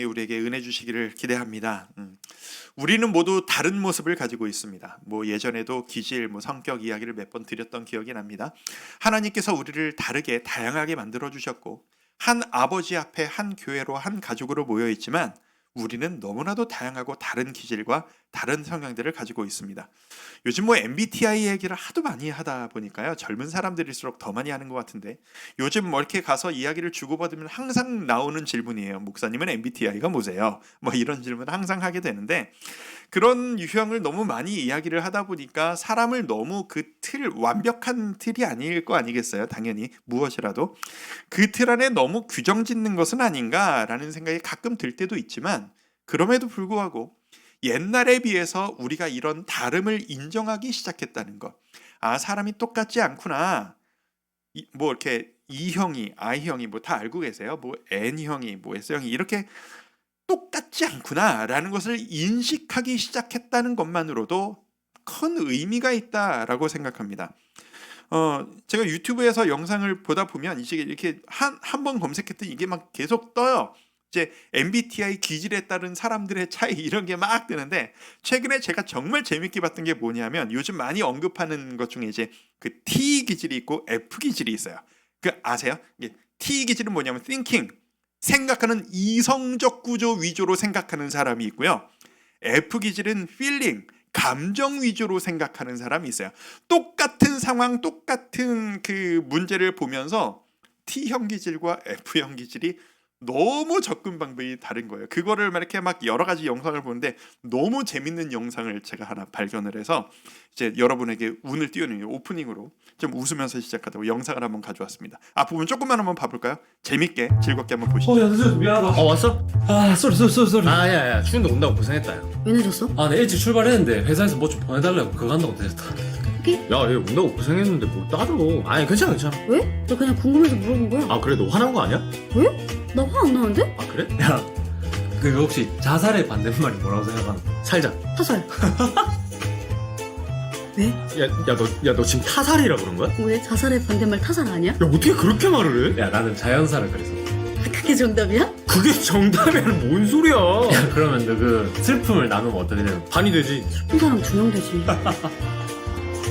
우리에게 은혜 주시기를 기대합니다. 우리는 모두 다른 모습을 가지고 있습니다. 예전에도 기질, 성격 이야기를 몇 번 드렸던 기억이 납니다. 하나님께서 우리를 다르게 다양하게 만들어 주셨고 한 아버지 앞에 한 교회로 한 가족으로 모여 있지만 우리는 너무나도 다양하고 다른 기질과 다른 성향들을 가지고 있습니다. 요즘 MBTI 얘기를 하도 많이 하다 보니까요. 젊은 사람들일수록 더 많이 하는 것 같은데 요즘 이렇게 가서 이야기를 주고받으면 항상 나오는 질문이에요. 목사님은 MBTI가 뭐세요? 이런 질문을 항상 하게 되는데 그런 유형을 너무 많이 이야기를 하다 보니까 사람을 너무 그 완벽한 틀이 아닐 거 아니겠어요? 당연히 무엇이라도 그 틀 안에 너무 규정 짓는 것은 아닌가라는 생각이 가끔 들 때도 있지만 그럼에도 불구하고 옛날에 비해서 우리가 이런 다름을 인정하기 시작했다는 것. 사람이 똑같지 않구나. 이렇게 E형이, I형이 다 알고 계세요? N형이, S형이 이렇게 똑같지 않구나라는 것을 인식하기 시작했다는 것만으로도 큰 의미가 있다라고 생각합니다. 제가 유튜브에서 영상을 보다 보면 이제 이렇게 한 번 검색했더니 이게 계속 떠요. 이제 MBTI 기질에 따른 사람들의 차이 이런 게 막 뜨는데 최근에 제가 정말 재밌게 봤던 게 뭐냐면 요즘 많이 언급하는 것 중에 이제 그 T 기질이 있고 F 기질이 있어요. 아세요? T 기질은 뭐냐면 thinking, 생각하는 이성적 구조 위주로 생각하는 사람이 있고요. F 기질은 feeling, 감정 위주로 생각하는 사람이 있어요. 똑같은 상황, 똑같은 그 문제를 보면서 T형 기질과 F형 기질이 너무 접근 방법이 다른 거예요. 그거를 이렇게 여러 가지 영상을 보는데 너무 재밌는 영상을 제가 하나 발견을 해서 이제 여러분에게 운을 띄우는 오프닝으로 좀 웃으면서 시작하다고 영상을 한번 가져왔습니다. 앞부분 조금만 한번 봐볼까요? 재밌게 즐겁게 한번 보시죠. 야, 늦어서 미안하다. 왔어? 쏘리. 야야 추운데 온다고 고생했다. 왜 늦었어? 나 일찍 출발했는데 회사에서 뭐 좀 보내달라고 그거 한다고 늦었다. 야얘 온다고 고생했는데 뭘 따져. 아니 괜찮아. 왜? 나 그냥 궁금해서 물어본 거야. 그래 너 화난 거 아니야? 왜? 나 화 안 나는데? 그래? 야, 그거 혹시 자살의 반대말이 뭐라고 생각하는? 살자. 타살. 왜? 너 지금 타살이라 그런 거야? 왜? 자살의 반대말 타살 아니야? 야 어떻게 그렇게 말을 해? 야, 나는 자연사를 그래서. 그게 정답이야? 그게 정답이면 뭔 소리야? 야, 그러면 너 그 슬픔을 나누면 어떻게 되는? 반이 되지. 슬픈 사람 두 명 되지.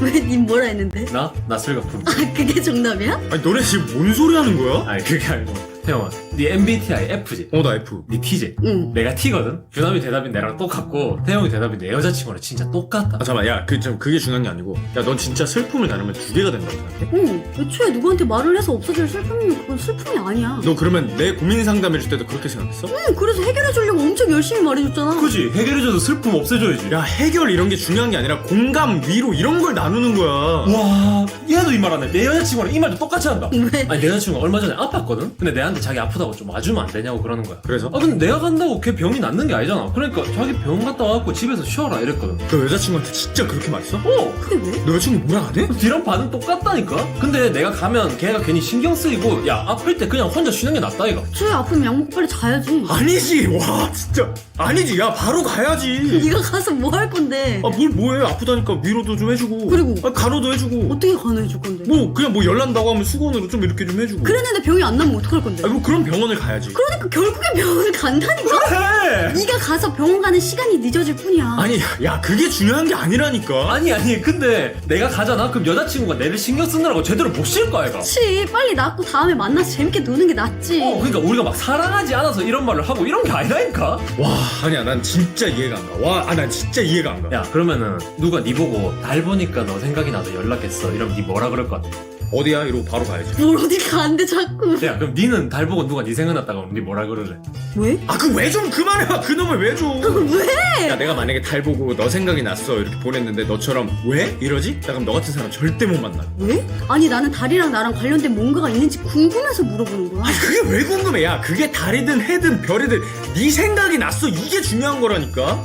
왜? 님 뭐라 했는데? 나 슬가품. 그게 정답이야? 아니 너네 지금 뭔 소리 하는 거야? 아니 그게 아니고 태영아, 네 MBTI F지? 나 F. 네 T지? 응. 내가 T거든? 규남이 대답이 내랑 똑같고 태영이 대답이 내 여자친구랑 진짜 똑같다. 잠깐만 그게 중요한 게 아니고 넌 진짜 슬픔을 나누면 두 개가 된다고 생각해? 응. 애초에 누구한테 말을 해서 없어질 슬픔이면 그건 슬픔이 아니야. 너 그러면 내 고민 상담해줄 때도 그렇게 생각했어? 응. 그래서 해결해주려고 엄청 열심히 말해줬잖아. 그지? 해결해줘도 슬픔 없애줘야지. 야 해결 이런 게 중요한 게 아니라 공감, 위로 이런 걸 나누는 거야. 와, 얘도 이 말 하네. 내 여자친구랑 이 말도 똑같이 한다. 왜? 아니 내 여자친구가 얼마 전에 아팠거든? 근데 내한테 자기 아프다고 좀 와주면 안 되냐고 그러는 거야. 그래서? 근데 내가 간다고 걔 병이 낫는 게 아니잖아. 그러니까 자기 병 갔다 와갖고 집에서 쉬어라 이랬거든. 너 여자친구한테 진짜 그렇게 말했어? 그게 왜? 너 여자친구 뭐라 안 해? 뒤랑 반응 똑같다니까? 근데 내가 가면 걔가 괜히 신경 쓰이고 야 아플 때 그냥 혼자 쉬는 게 낫다 이거. 애초에 아프면 약 먹고 빨리 자야지. 아니지. 와 진짜 아니지. 야 바로 가야지. 네가 가서 뭐 할 건데? 뭘 뭐해. 아프다니까 위로도 좀 해주고 그리고? 간호도 해주고 어떻게 간호해줄 건데? 그냥 열난다고 하면 수건으로 좀 이렇게 좀 해주고. 그랬는데 병이 안 나면 어떡할 건데? 그럼 병원을 가야지. 그러니까 결국엔 병원을 간다니까? 그래! 네가 가서 병원 가는 시간이 늦어질 뿐이야. 아니 야 그게 중요한 게 아니라니까. 아니 근데 내가 가잖아? 그럼 여자친구가 내를 신경 쓰느라고 제대로 못 쉴 거야 이거. 그치, 빨리 낫고 다음에 만나서 재밌게 노는 게 낫지. 그러니까 우리가 막 사랑하지 않아서 이런 말을 하고 이런 게 아니라니까? 와 아니야 난 진짜 이해가 안 가. 난 진짜 이해가 안 가. 야 그러면은 누가 네 보고 달 보니까 너 생각이 나서 연락했어 이러면 네 뭐라 그럴 것 같아? 어디야? 이러고 바로 가야지. 뭘 어디 가는데 자꾸. 야 그럼 니는 달 보고 누가 네 생각났다고 하면 네 뭐라 그러래? 왜? 그 왜 좀 그만해. 그놈을 왜 줘? 왜? 야 내가 만약에 달 보고 너 생각이 났어 이렇게 보냈는데 너처럼 왜? 이러지? 나 그럼 너 같은 사람 절대 못 만나. 왜? 아니 나는 달이랑 나랑 관련된 뭔가가 있는지 궁금해서 물어보는 거야. 그게 왜 궁금해? 야 그게 달이든 해든 별이든 네 생각이 났어 이게 중요한 거라니까.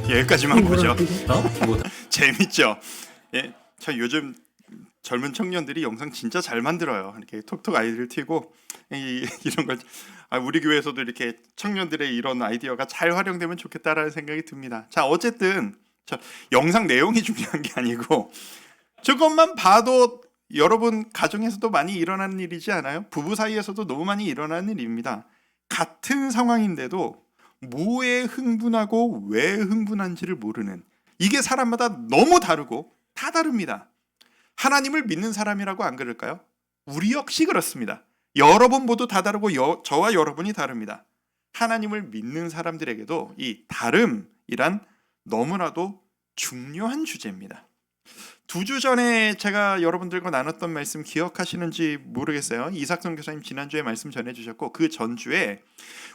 여기까지만 보죠. 뭐 재밌죠? 예, 저 요즘 젊은 청년들이 영상 진짜 잘 만들어요. 이렇게 톡톡 아이디를 튀고 이런 걸 우리 교회에서도 이렇게 청년들의 이런 아이디어가 잘 활용되면 좋겠다라는 생각이 듭니다. 자, 어쨌든 영상 내용이 중요한 게 아니고 저것만 봐도 여러분 가정에서도 많이 일어나는 일이지 않아요? 부부 사이에서도 너무 많이 일어나는 일입니다. 같은 상황인데도 뭐에 흥분하고 왜 흥분한지를 모르는, 이게 사람마다 너무 다르고 다 다릅니다. 하나님을 믿는 사람이라고 안 그럴까요? 우리 역시 그렇습니다. 여러분 모두 다 다르고 저와 여러분이 다릅니다. 하나님을 믿는 사람들에게도 이 다름이란 너무나도 중요한 주제입니다. 2주 전에 제가 여러분들과 나눴던 말씀 기억하시는지 모르겠어요. 이삭선 교사님 지난주에 말씀 전해주셨고, 그 전주에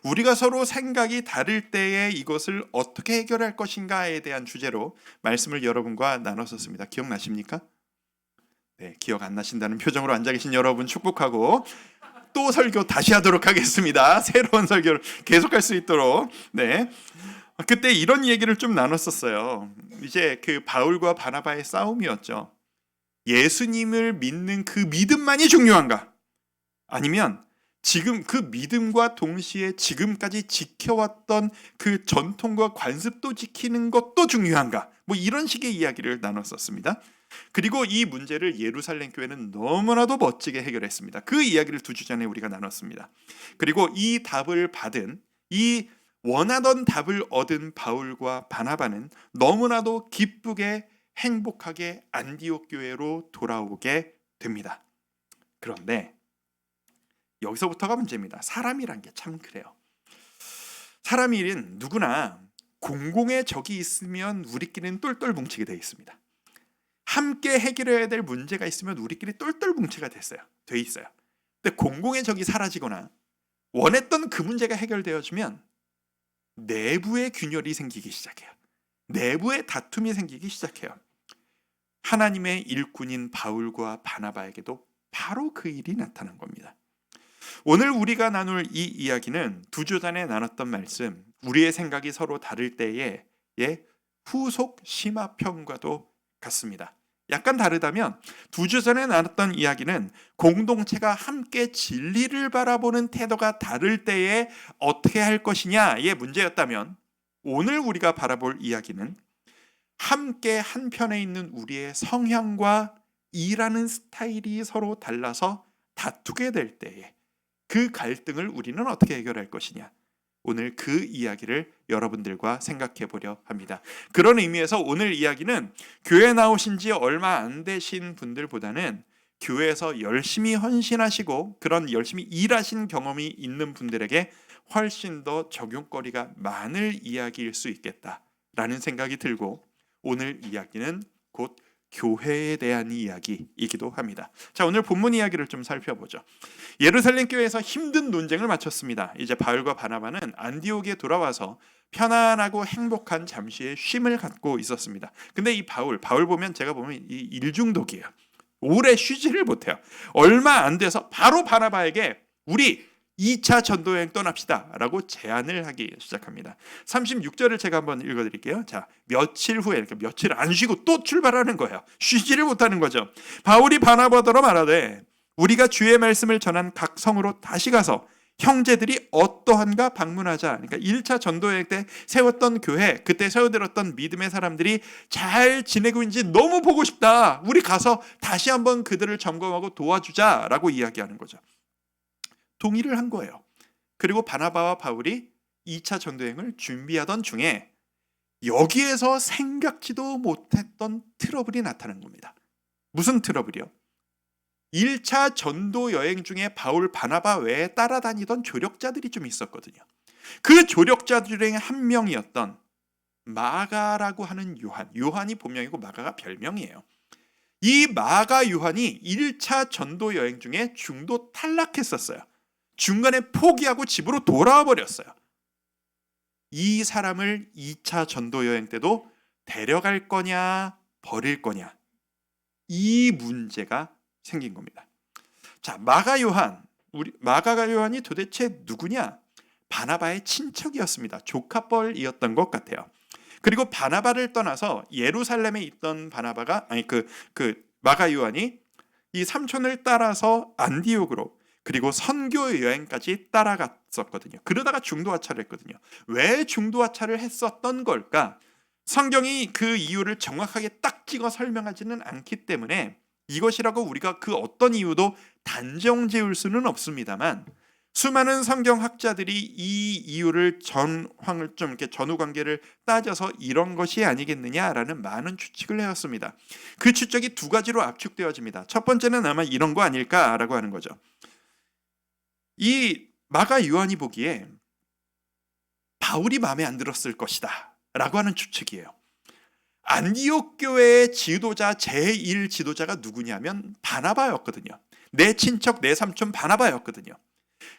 우리가 서로 생각이 다를 때에 이것을 어떻게 해결할 것인가에 대한 주제로 말씀을 여러분과 나눴었습니다. 기억나십니까? 네, 기억 안 나신다는 표정으로 앉아 계신 여러분 축복하고 또 설교 다시 하도록 하겠습니다. 새로운 설교를 계속할 수 있도록. 네, 그때 이런 얘기를 좀 나눴었어요. 이제 그 바울과 바나바의 싸움이었죠. 예수님을 믿는 그 믿음만이 중요한가? 아니면 지금 그 믿음과 동시에 지금까지 지켜왔던 그 전통과 관습도 지키는 것도 중요한가? 뭐 이런 식의 이야기를 나눴었습니다. 그리고 이 문제를 예루살렘 교회는 너무나도 멋지게 해결했습니다. 그 이야기를 2주 전에 우리가 나눴습니다. 그리고 이 답을 받은, 이 원하던 답을 얻은 바울과 바나바는 너무나도 기쁘게 행복하게 안디옥 교회로 돌아오게 됩니다. 그런데 여기서부터가 문제입니다. 사람이란 게 참 그래요. 사람일은 누구나 공공의 적이 있으면 우리끼리는 똘똘 뭉치게 되어 있습니다. 함께 해결해야 될 문제가 있으면 우리끼리 똘똘 뭉치가 돼 있어요. 근데 공공의 적이 사라지거나 원했던 그 문제가 해결되어지면 내부의 균열이 생기기 시작해요. 내부의 다툼이 생기기 시작해요. 하나님의 일꾼인 바울과 바나바에게도 바로 그 일이 나타난 겁니다. 오늘 우리가 나눌 이 이야기는 2주 전에 나눴던 말씀, 우리의 생각이 서로 다를 때의 후속 심화편과도 같습니다. 약간 다르다면 2주 전에 나눴던 이야기는 공동체가 함께 진리를 바라보는 태도가 다를 때에 어떻게 할 것이냐의 문제였다면, 오늘 우리가 바라볼 이야기는 함께 한편에 있는 우리의 성향과 일하는 스타일이 서로 달라서 다투게 될 때에 그 갈등을 우리는 어떻게 해결할 것이냐, 오늘 그 이야기를 여러분들과 생각해 보려 합니다. 그런 의미에서 오늘 이야기는 교회 나오신 지 얼마 안 되신 분들보다는 교회에서 열심히 헌신하시고 그런 열심히 일하신 경험이 있는 분들에게 훨씬 더 적용거리가 많을 이야기일 수 있겠다라는 생각이 들고, 오늘 이야기는 곧 교회에 대한 이야기이기도 합니다. 자, 오늘 본문 이야기를 좀 살펴보죠. 예루살렘 교회에서 힘든 논쟁을 마쳤습니다. 이제 바울과 바나바는 안디옥에 돌아와서 편안하고 행복한 잠시의 쉼을 갖고 있었습니다. 근데 이 바울 보면, 제가 보면 이 일중독이에요. 오래 쉬지를 못해요. 얼마 안 돼서 바로 바나바에게 우리 2차 전도여행 떠납시다 라고 제안을 하기 시작합니다. 36절을 제가 한번 읽어드릴게요. 자, 며칠 후에, 이렇게 며칠 안 쉬고 또 출발하는 거예요. 쉬지를 못하는 거죠. 바울이 바나바더러 말하되 우리가 주의 말씀을 전한 각 성으로 다시 가서 형제들이 어떠한가 방문하자. 그러니까 1차 전도여행 때 세웠던 교회, 그때 세워들었던 믿음의 사람들이 잘 지내고 있는지 너무 보고 싶다. 우리 가서 다시 한번 그들을 점검하고 도와주자라고 이야기하는 거죠. 동의를 한 거예요. 그리고 바나바와 바울이 2차 전도여행을 준비하던 중에 여기에서 생각지도 못했던 트러블이 나타난 겁니다. 무슨 트러블이요? 1차 전도여행 중에 바울, 바나바 외에 따라다니던 조력자들이 좀 있었거든요. 그 조력자들 중에 한 명이었던 마가라고 하는 요한이 본명이고 마가가 별명이에요. 이 마가 요한이 1차 전도여행 중에 중도 탈락했었어요. 중간에 포기하고 집으로 돌아와 버렸어요. 이 사람을 2차 전도여행 때도 데려갈 거냐 버릴 거냐, 이 문제가 생긴 겁니다. 자, 마가 요한이 도대체 누구냐? 바나바의 친척이었습니다. 조카뻘이었던 것 같아요. 그리고 바나바를 떠나서 예루살렘에 있던 바나바가 마가 요한이 이 삼촌을 따라서 안디옥으로, 그리고 선교 여행까지 따라갔었거든요. 그러다가 중도하차를 했거든요. 왜 중도하차를 했었던 걸까? 성경이 그 이유를 정확하게 딱 찍어 설명하지는 않기 때문에 이것이라고 우리가 그 어떤 이유도 단정 지을 수는 없습니다만, 수많은 성경학자들이 이 이유를 전황을 좀 이렇게 전후 관계를 따져서 이런 것이 아니겠느냐라는 많은 추측을 해왔습니다. 그 추측이 두 가지로 압축되어집니다. 첫 번째는 아마 이런 거 아닐까라고 하는 거죠. 이 마가 요한이 보기에 바울이 마음에 안 들었을 것이다 라고 하는 추측이에요. 안디옥 교회의 지도자 제1 지도자가 누구냐면 바나바였거든요. 내 친척 내 삼촌 바나바였거든요.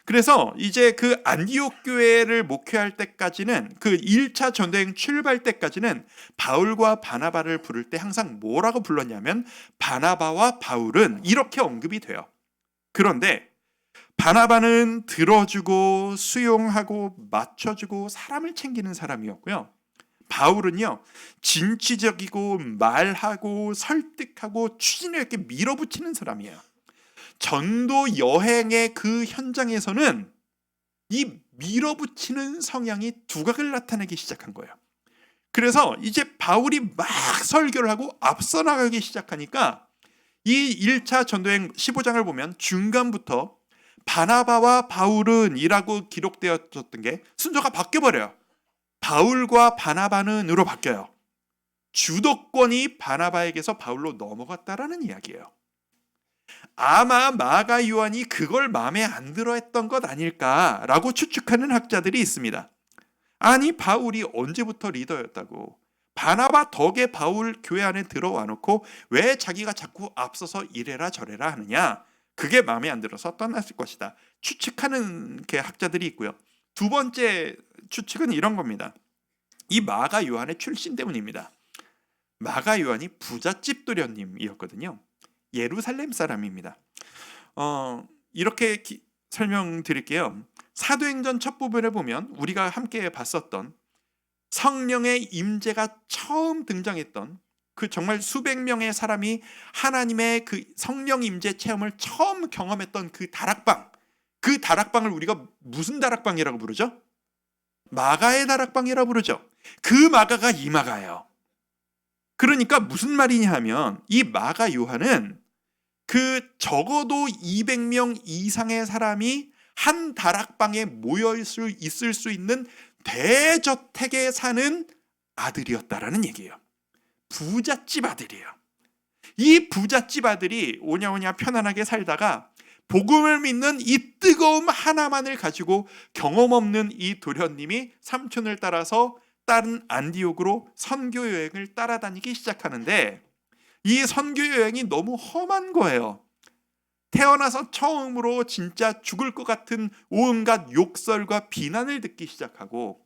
그래서 이제 그 안디옥 교회를 목회할 때까지는 그 1차 전도여행 출발 때까지는 바울과 바나바를 부를 때 항상 뭐라고 불렀냐면 바나바와 바울은 이렇게 언급이 돼요. 그런데 바나바는 들어주고 수용하고 맞춰주고 사람을 챙기는 사람이었고요. 바울은요 진취적이고 말하고 설득하고 추진을 이렇게 밀어붙이는 사람이에요. 전도 여행의 그 현장에서는 이 밀어붙이는 성향이 두각을 나타내기 시작한 거예요. 그래서 이제 바울이 막 설교를 하고 앞서 나가기 시작하니까 이 1차 전도여행 15장을 보면 중간부터 바나바와 바울은 이라고 기록되었던 게 순서가 바뀌어버려요. 바울과 바나바는으로 바뀌어요. 주도권이 바나바에게서 바울로 넘어갔다라는 이야기예요. 아마 마가 요한이 그걸 마음에 안 들어 했던 것 아닐까라고 추측하는 학자들이 있습니다. 아니 바울이 언제부터 리더였다고, 바나바 덕에 바울 교회 안에 들어와 놓고 왜 자기가 자꾸 앞서서 이래라 저래라 하느냐, 그게 마음에 안 들어서 떠났을 것이다 추측하는 게 학자들이 있고요. 두 번째 추측은 이런 겁니다. 이 마가 요한의 출신 때문입니다. 마가 요한이 부잣집 도련님이었거든요. 예루살렘 사람입니다. 이렇게 설명드릴게요. 사도행전 첫 부분에 보면 우리가 함께 봤었던 성령의 임재가 처음 등장했던 그 정말 수백 명의 사람이 하나님의 그 성령 임재 체험을 처음 경험했던 그 다락방, 그 다락방을 우리가 무슨 다락방이라고 부르죠? 마가의 다락방이라고 부르죠. 그 마가가 이 마가예요. 그러니까 무슨 말이냐 하면 이 마가 요한은 그 적어도 200명 이상의 사람이 한 다락방에 모여 있을 수 있는 대저택에 사는 아들이었다라는 얘기예요. 부잣집 아들이에요. 이 부잣집 아들이 오냐오냐 편안하게 살다가 복음을 믿는 이 뜨거움 하나만을 가지고 경험 없는 이 도련님이 삼촌을 따라서 다른 안디옥으로 선교 여행을 따라다니기 시작하는데 이 선교 여행이 너무 험한 거예요. 태어나서 처음으로 진짜 죽을 것 같은 온갖 욕설과 비난을 듣기 시작하고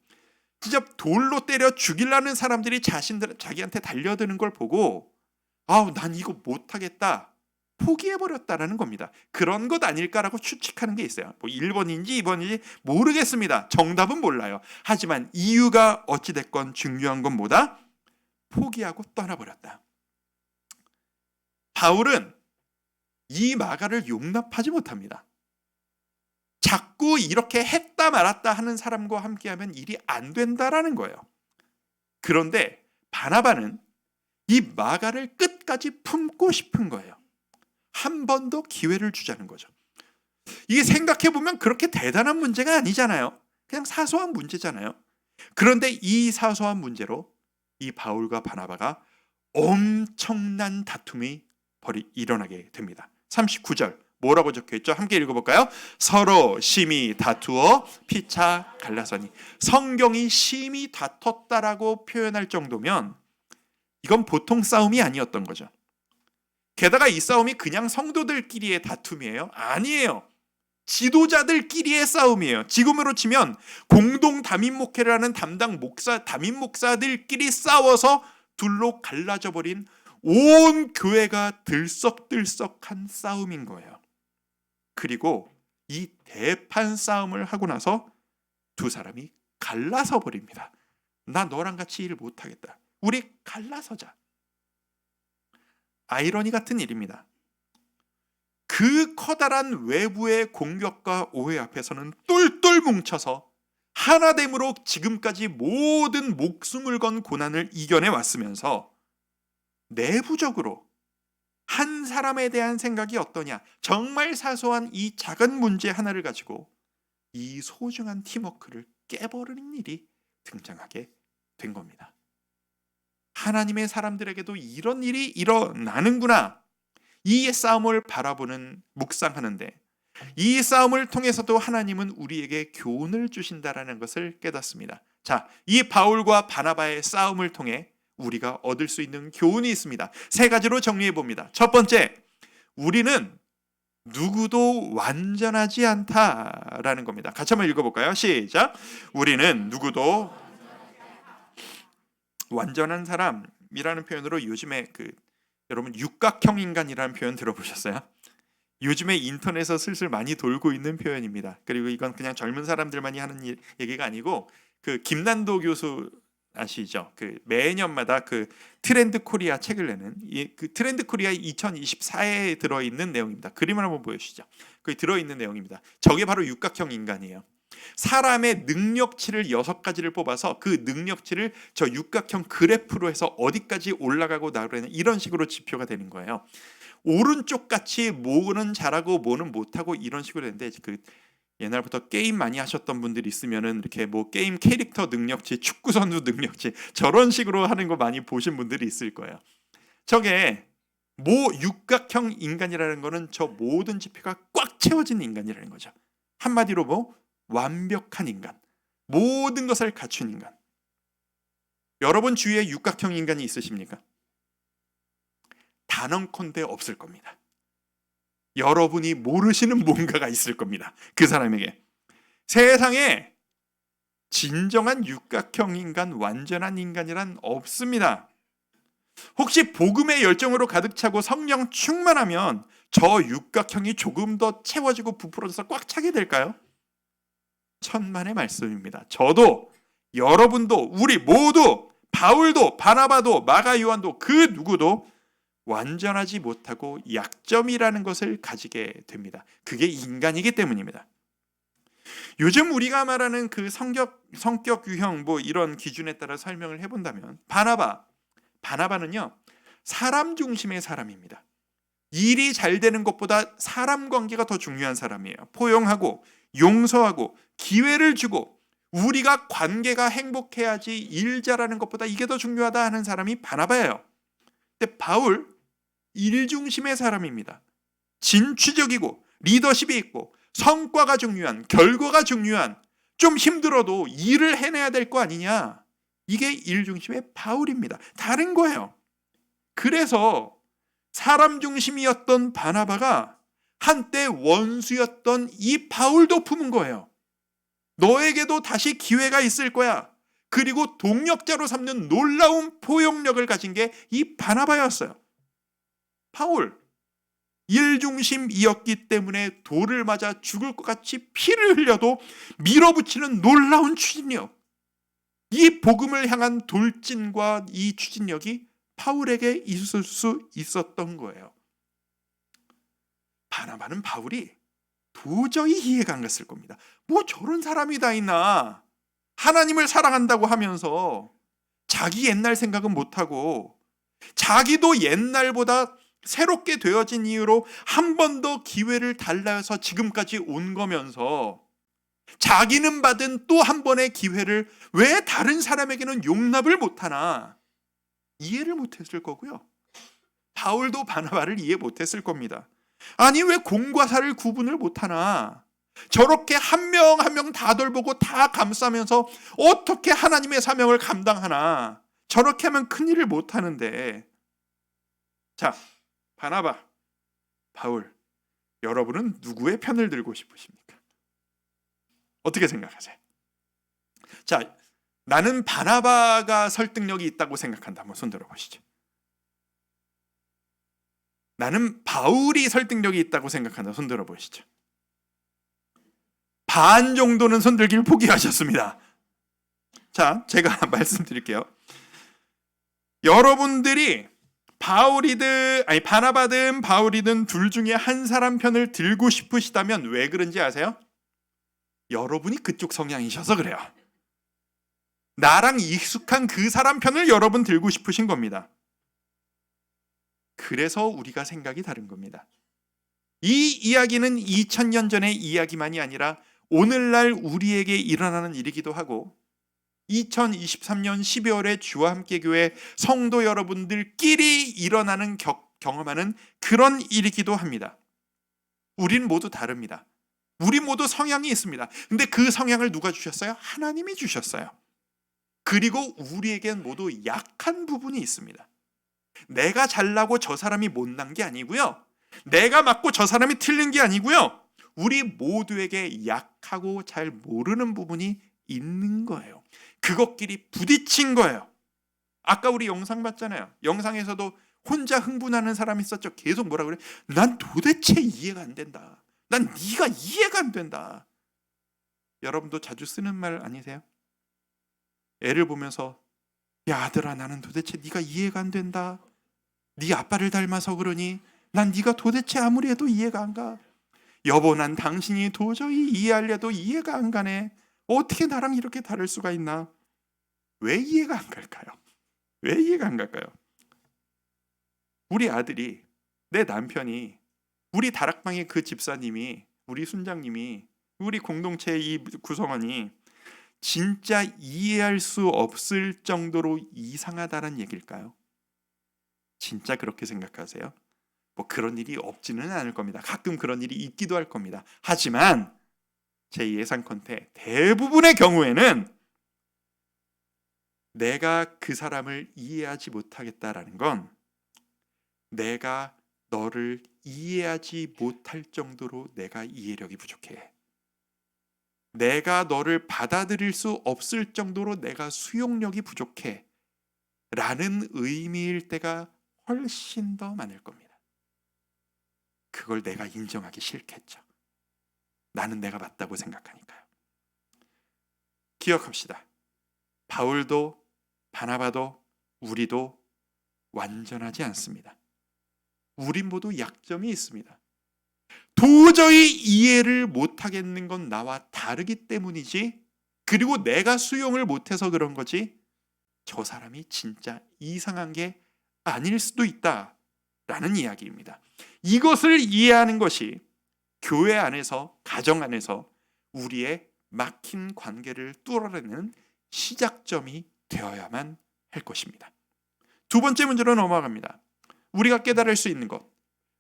진짜 돌로 때려 죽이려는 사람들이 자기한테 달려드는 걸 보고 아우 난 이거 못하겠다 포기해버렸다라는 겁니다. 그런 것 아닐까라고 추측하는 게 있어요. 뭐 1번인지 2번인지 모르겠습니다. 정답은 몰라요. 하지만 이유가 어찌됐건 중요한 건 뭐다? 포기하고 떠나버렸다. 바울은 이 마가를 용납하지 못합니다. 자꾸 이렇게 했다 말았다 하는 사람과 함께하면 일이 안 된다라는 거예요. 그런데 바나바는 이 마가를 끝까지 품고 싶은 거예요. 한 번 더 기회를 주자는 거죠. 이게 생각해보면 그렇게 대단한 문제가 아니잖아요. 그냥 사소한 문제잖아요. 그런데 이 사소한 문제로 이 바울과 바나바가 엄청난 다툼이 일어나게 됩니다. 39절 뭐라고 적혀있죠? 함께 읽어볼까요? 서로 심히 다투어 피차 갈라서니. 성경이 심히 다퉜다라고 표현할 정도면 이건 보통 싸움이 아니었던 거죠. 게다가 이 싸움이 그냥 성도들끼리의 다툼이에요? 아니에요. 지도자들끼리의 싸움이에요. 지금으로 치면 공동 담임 목회를 하는 담임 목사들끼리 싸워서 둘로 갈라져 버린 온 교회가 들썩들썩한 싸움인 거예요. 그리고 이 대판 싸움을 하고 나서 두 사람이 갈라서 버립니다. 나 너랑 같이 일 못하겠다. 우리 갈라서자. 아이러니 같은 일입니다. 그 커다란 외부의 공격과 오해 앞에서는 똘똘 뭉쳐서 하나됨으로 지금까지 모든 목숨을 건 고난을 이겨내 왔으면서 내부적으로 한 사람에 대한 생각이 어떠냐, 정말 사소한 이 작은 문제 하나를 가지고 이 소중한 팀워크를 깨버리는 일이 등장하게 된 겁니다. 하나님의 사람들에게도 이런 일이 일어나는구나. 이 싸움을 바라보는 묵상하는데 이 싸움을 통해서도 하나님은 우리에게 교훈을 주신다라는 것을 깨닫습니다. 자, 이 바울과 바나바의 싸움을 통해 우리가 얻을 수 있는 교훈이 있습니다. 세 가지로 정리해 봅니다. 첫 번째, 우리는 누구도 완전하지 않다라는 겁니다. 같이 한번 읽어볼까요? 시작. 우리는 누구도 완전한 사람이라는 표현으로 요즘에 여러분 육각형 인간이라는 표현 들어보셨어요? 요즘에 인터넷에서 슬슬 많이 돌고 있는 표현입니다. 그리고 이건 그냥 젊은 사람들만이 하는 얘기가 아니고 김난도 교수 아시죠? 매년마다 트렌드 코리아 책을 내는 트렌드 코리아 2024에 들어있는 내용입니다. 그림을 한번 보여주시죠. 거기 들어있는 내용입니다. 저게 바로 육각형 인간이에요. 사람의 능력치를 6가지를 뽑아서 그 능력치를 저 육각형 그래프로 해서 어디까지 올라가고 나가는 이런 식으로 지표가 되는 거예요. 오른쪽 같이 뭐는 잘하고 뭐는 못하고 이런 식으로 되는데 옛날부터 게임 많이 하셨던 분들이 있으면은 이렇게 뭐 게임 캐릭터 능력치, 축구 선수 능력치 저런 식으로 하는 거 많이 보신 분들이 있을 거예요. 저게 육각형 인간이라는 거는 저 모든 지표가 꽉 채워진 인간이라는 거죠. 한마디로 완벽한 인간, 모든 것을 갖춘 인간. 여러분 주위에 육각형 인간이 있으십니까? 단언컨대 없을 겁니다. 여러분이 모르시는 뭔가가 있을 겁니다. 그 사람에게. 세상에 진정한 육각형 인간, 완전한 인간이란 없습니다. 혹시 복음의 열정으로 가득 차고 성령 충만하면 저 육각형이 조금 더 채워지고 부풀어져서 꽉 차게 될까요? 천만의 말씀입니다. 저도, 여러분도, 우리 모두, 바울도, 바나바도, 마가 요한도 그 누구도 완전하지 못하고 약점이라는 것을 가지게 됩니다. 그게 인간이기 때문입니다. 요즘 우리가 말하는 성격 유형 이런 기준에 따라 설명을 해본다면 바나바는요 사람 중심의 사람입니다. 일이 잘 되는 것보다 사람 관계가 더 중요한 사람이에요. 포용하고 용서하고 기회를 주고 우리가 관계가 행복해야지 일 잘하는 것보다 이게 더 중요하다 하는 사람이 바나바예요. 근데 바울 일 중심의 사람입니다. 진취적이고 리더십이 있고 성과가 중요한, 결과가 중요한, 좀 힘들어도 일을 해내야 될 거 아니냐. 이게 일 중심의 바울입니다. 다른 거예요. 그래서 사람 중심이었던 바나바가 한때 원수였던 이 바울도 품은 거예요. 너에게도 다시 기회가 있을 거야. 그리고 동력자로 삼는 놀라운 포용력을 가진 게 이 바나바였어요. 바울, 일중심이었기 때문에 돌을 맞아 죽을 것 같이 피를 흘려도 밀어붙이는 놀라운 추진력. 이 복음을 향한 돌진과 이 추진력이 바울에게 있을 수 있었던 거예요. 바나바는 바울이 도저히 이해가 안 갔을 겁니다. 저런 사람이 다 있나. 하나님을 사랑한다고 하면서 자기 옛날 생각은 못하고 자기도 옛날보다 새롭게 되어진 이유로 한 번 더 기회를 달라서 지금까지 온 거면서 자기는 받은 또 한 번의 기회를 왜 다른 사람에게는 용납을 못하나 이해를 못했을 거고요. 바울도 바나바를 이해 못했을 겁니다. 아니 왜 공과 사를 구분을 못하나. 저렇게 한 명 한 명 다 돌보고 다 감싸면서 어떻게 하나님의 사명을 감당하나. 저렇게 하면 큰일을 못하는데. 자, 바나바, 바울, 여러분은 누구의 편을 들고 싶으십니까? 어떻게 생각하세요? 자, 나는 바나바가 설득력이 있다고 생각한다. 한번 손 들어보시죠. 나는 바울이 설득력이 있다고 생각한다. 손 들어보시죠. 반 정도는 손 들기를 포기하셨습니다. 자, 제가 말씀드릴게요. 여러분들이 바나바든 바울이든 둘 중에 한 사람 편을 들고 싶으시다면 왜 그런지 아세요? 여러분이 그쪽 성향이셔서 그래요. 나랑 익숙한 그 사람 편을 여러분 들고 싶으신 겁니다. 그래서 우리가 생각이 다른 겁니다. 이 이야기는 2000년 전의 이야기만이 아니라 오늘날 우리에게 일어나는 일이기도 하고 2023년 12월에 주와 함께 교회 성도 여러분들끼리 일어나는 경험하는 그런 일이기도 합니다. 우린 모두 다릅니다. 우리 모두 성향이 있습니다. 근데 그 성향을 누가 주셨어요? 하나님이 주셨어요. 그리고 우리에겐 모두 약한 부분이 있습니다. 내가 잘나고 저 사람이 못난 게 아니고요. 내가 맞고 저 사람이 틀린 게 아니고요. 우리 모두에게 약하고 잘 모르는 부분이 있는 거예요. 그것끼리 부딪힌 거예요. 아까 우리 영상 봤잖아요. 영상에서도 혼자 흥분하는 사람이 있었죠. 계속 뭐라 그래? 난 도대체 이해가 안 된다. 난 네가 이해가 안 된다. 여러분도 자주 쓰는 말 아니세요? 애를 보면서 야 아들아 나는 도대체 네가 이해가 안 된다. 네 아빠를 닮아서 그러니 난 네가 도대체 아무리 해도 이해가 안 가. 여보 난 당신이 도저히 이해하려도 이해가 안 가네. 어떻게 나랑 이렇게 다를 수가 있나? 왜 이해가 안 갈까요? 왜 이해가 안 갈까요? 우리 아들이, 내 남편이, 우리 다락방의 그 집사님이, 우리 순장님이, 우리 공동체의 이 구성원이 진짜 이해할 수 없을 정도로 이상하다는 얘기일까요? 진짜 그렇게 생각하세요? 뭐 그런 일이 없지는 않을 겁니다. 가끔 그런 일이 있기도 할 겁니다. 하지만 제 예상컨대 대부분의 경우에는 내가 그 사람을 이해하지 못하겠다라는 건 내가 너를 이해하지 못할 정도로 내가 이해력이 부족해. 내가 너를 받아들일 수 없을 정도로 내가 수용력이 부족해. 라는 의미일 때가 훨씬 더 많을 겁니다. 그걸 내가 인정하기 싫겠죠. 나는 내가 맞다고 생각하니까요. 기억합시다. 바울도 바나바도 우리도 완전하지 않습니다. 우리 모두 약점이 있습니다. 도저히 이해를 못하겠는 건 나와 다르기 때문이지, 그리고 내가 수용을 못해서 그런 거지, 저 사람이 진짜 이상한 게 아닐 수도 있다라는 이야기입니다. 이것을 이해하는 것이 교회 안에서, 가정 안에서 우리의 막힌 관계를 뚫어내는 시작점이 되어야만 할 것입니다. 두 번째 문제로 넘어갑니다. 우리가 깨달을 수 있는 것,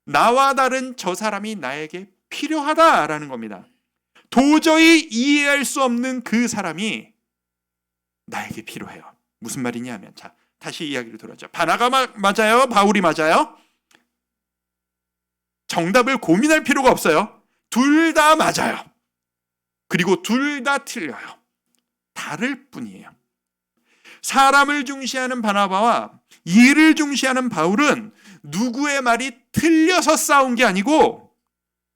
나와 다른 저 사람이 나에게 필요하다라는 겁니다. 도저히 이해할 수 없는 그 사람이 나에게 필요해요. 무슨 말이냐 하면, 자, 다시 이야기를 들었죠. 바나가 맞아요? 바울이 맞아요? 정답을 고민할 필요가 없어요. 둘 다 맞아요. 그리고 둘 다 틀려요. 다를 뿐이에요. 사람을 중시하는 바나바와 일을 중시하는 바울은 누구의 말이 틀려서 싸운 게 아니고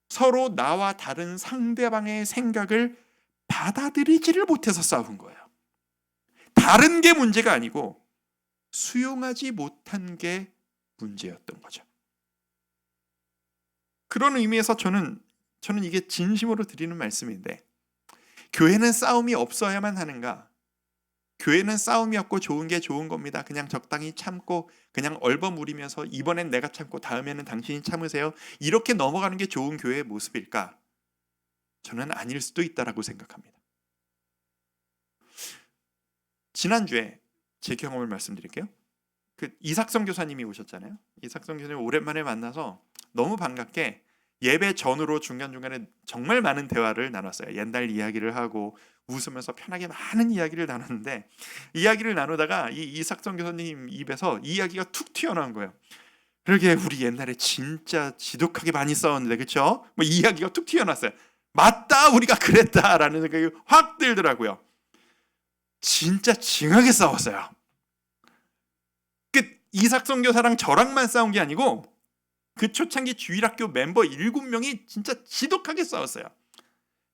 서로 나와 다른 상대방의 생각을 받아들이지를 못해서 싸운 거예요. 다른 게 문제가 아니고 수용하지 못한 게 문제였던 거죠. 그런 의미에서 저는 이게 진심으로 드리는 말씀인데, 교회는 싸움이 없어야만 하는가? 교회는 싸움이 없고 좋은 게 좋은 겁니다. 그냥 적당히 참고 그냥 얼버무리면서 이번엔 내가 참고 다음에는 당신이 참으세요. 이렇게 넘어가는 게 좋은 교회의 모습일까? 저는 아닐 수도 있다라고 생각합니다. 지난주에 제 경험을 말씀드릴게요. 그 이삭성 교사님이 오셨잖아요. 이삭성 교사님 오랜만에 만나서 너무 반갑게 예배 전후로 중간중간에 정말 많은 대화를 나눴어요. 옛날 이야기를 하고 웃으면서 편하게 많은 이야기를 나눴는데, 이야기를 나누다가 이 이삭성 교사님 입에서 이야기가 툭 튀어나온 거예요. 그러게 우리 옛날에 진짜 지독하게 많이 싸웠는데, 그렇죠? 뭐 이야기가 툭 튀어나왔어요. 맞다, 우리가 그랬다라는 생각이 확 들더라고요. 진짜 징하게 싸웠어요. 그 이삭성 교사랑 저랑만 싸운 게 아니고 그 초창기 주일학교 멤버 7명이 진짜 지독하게 싸웠어요.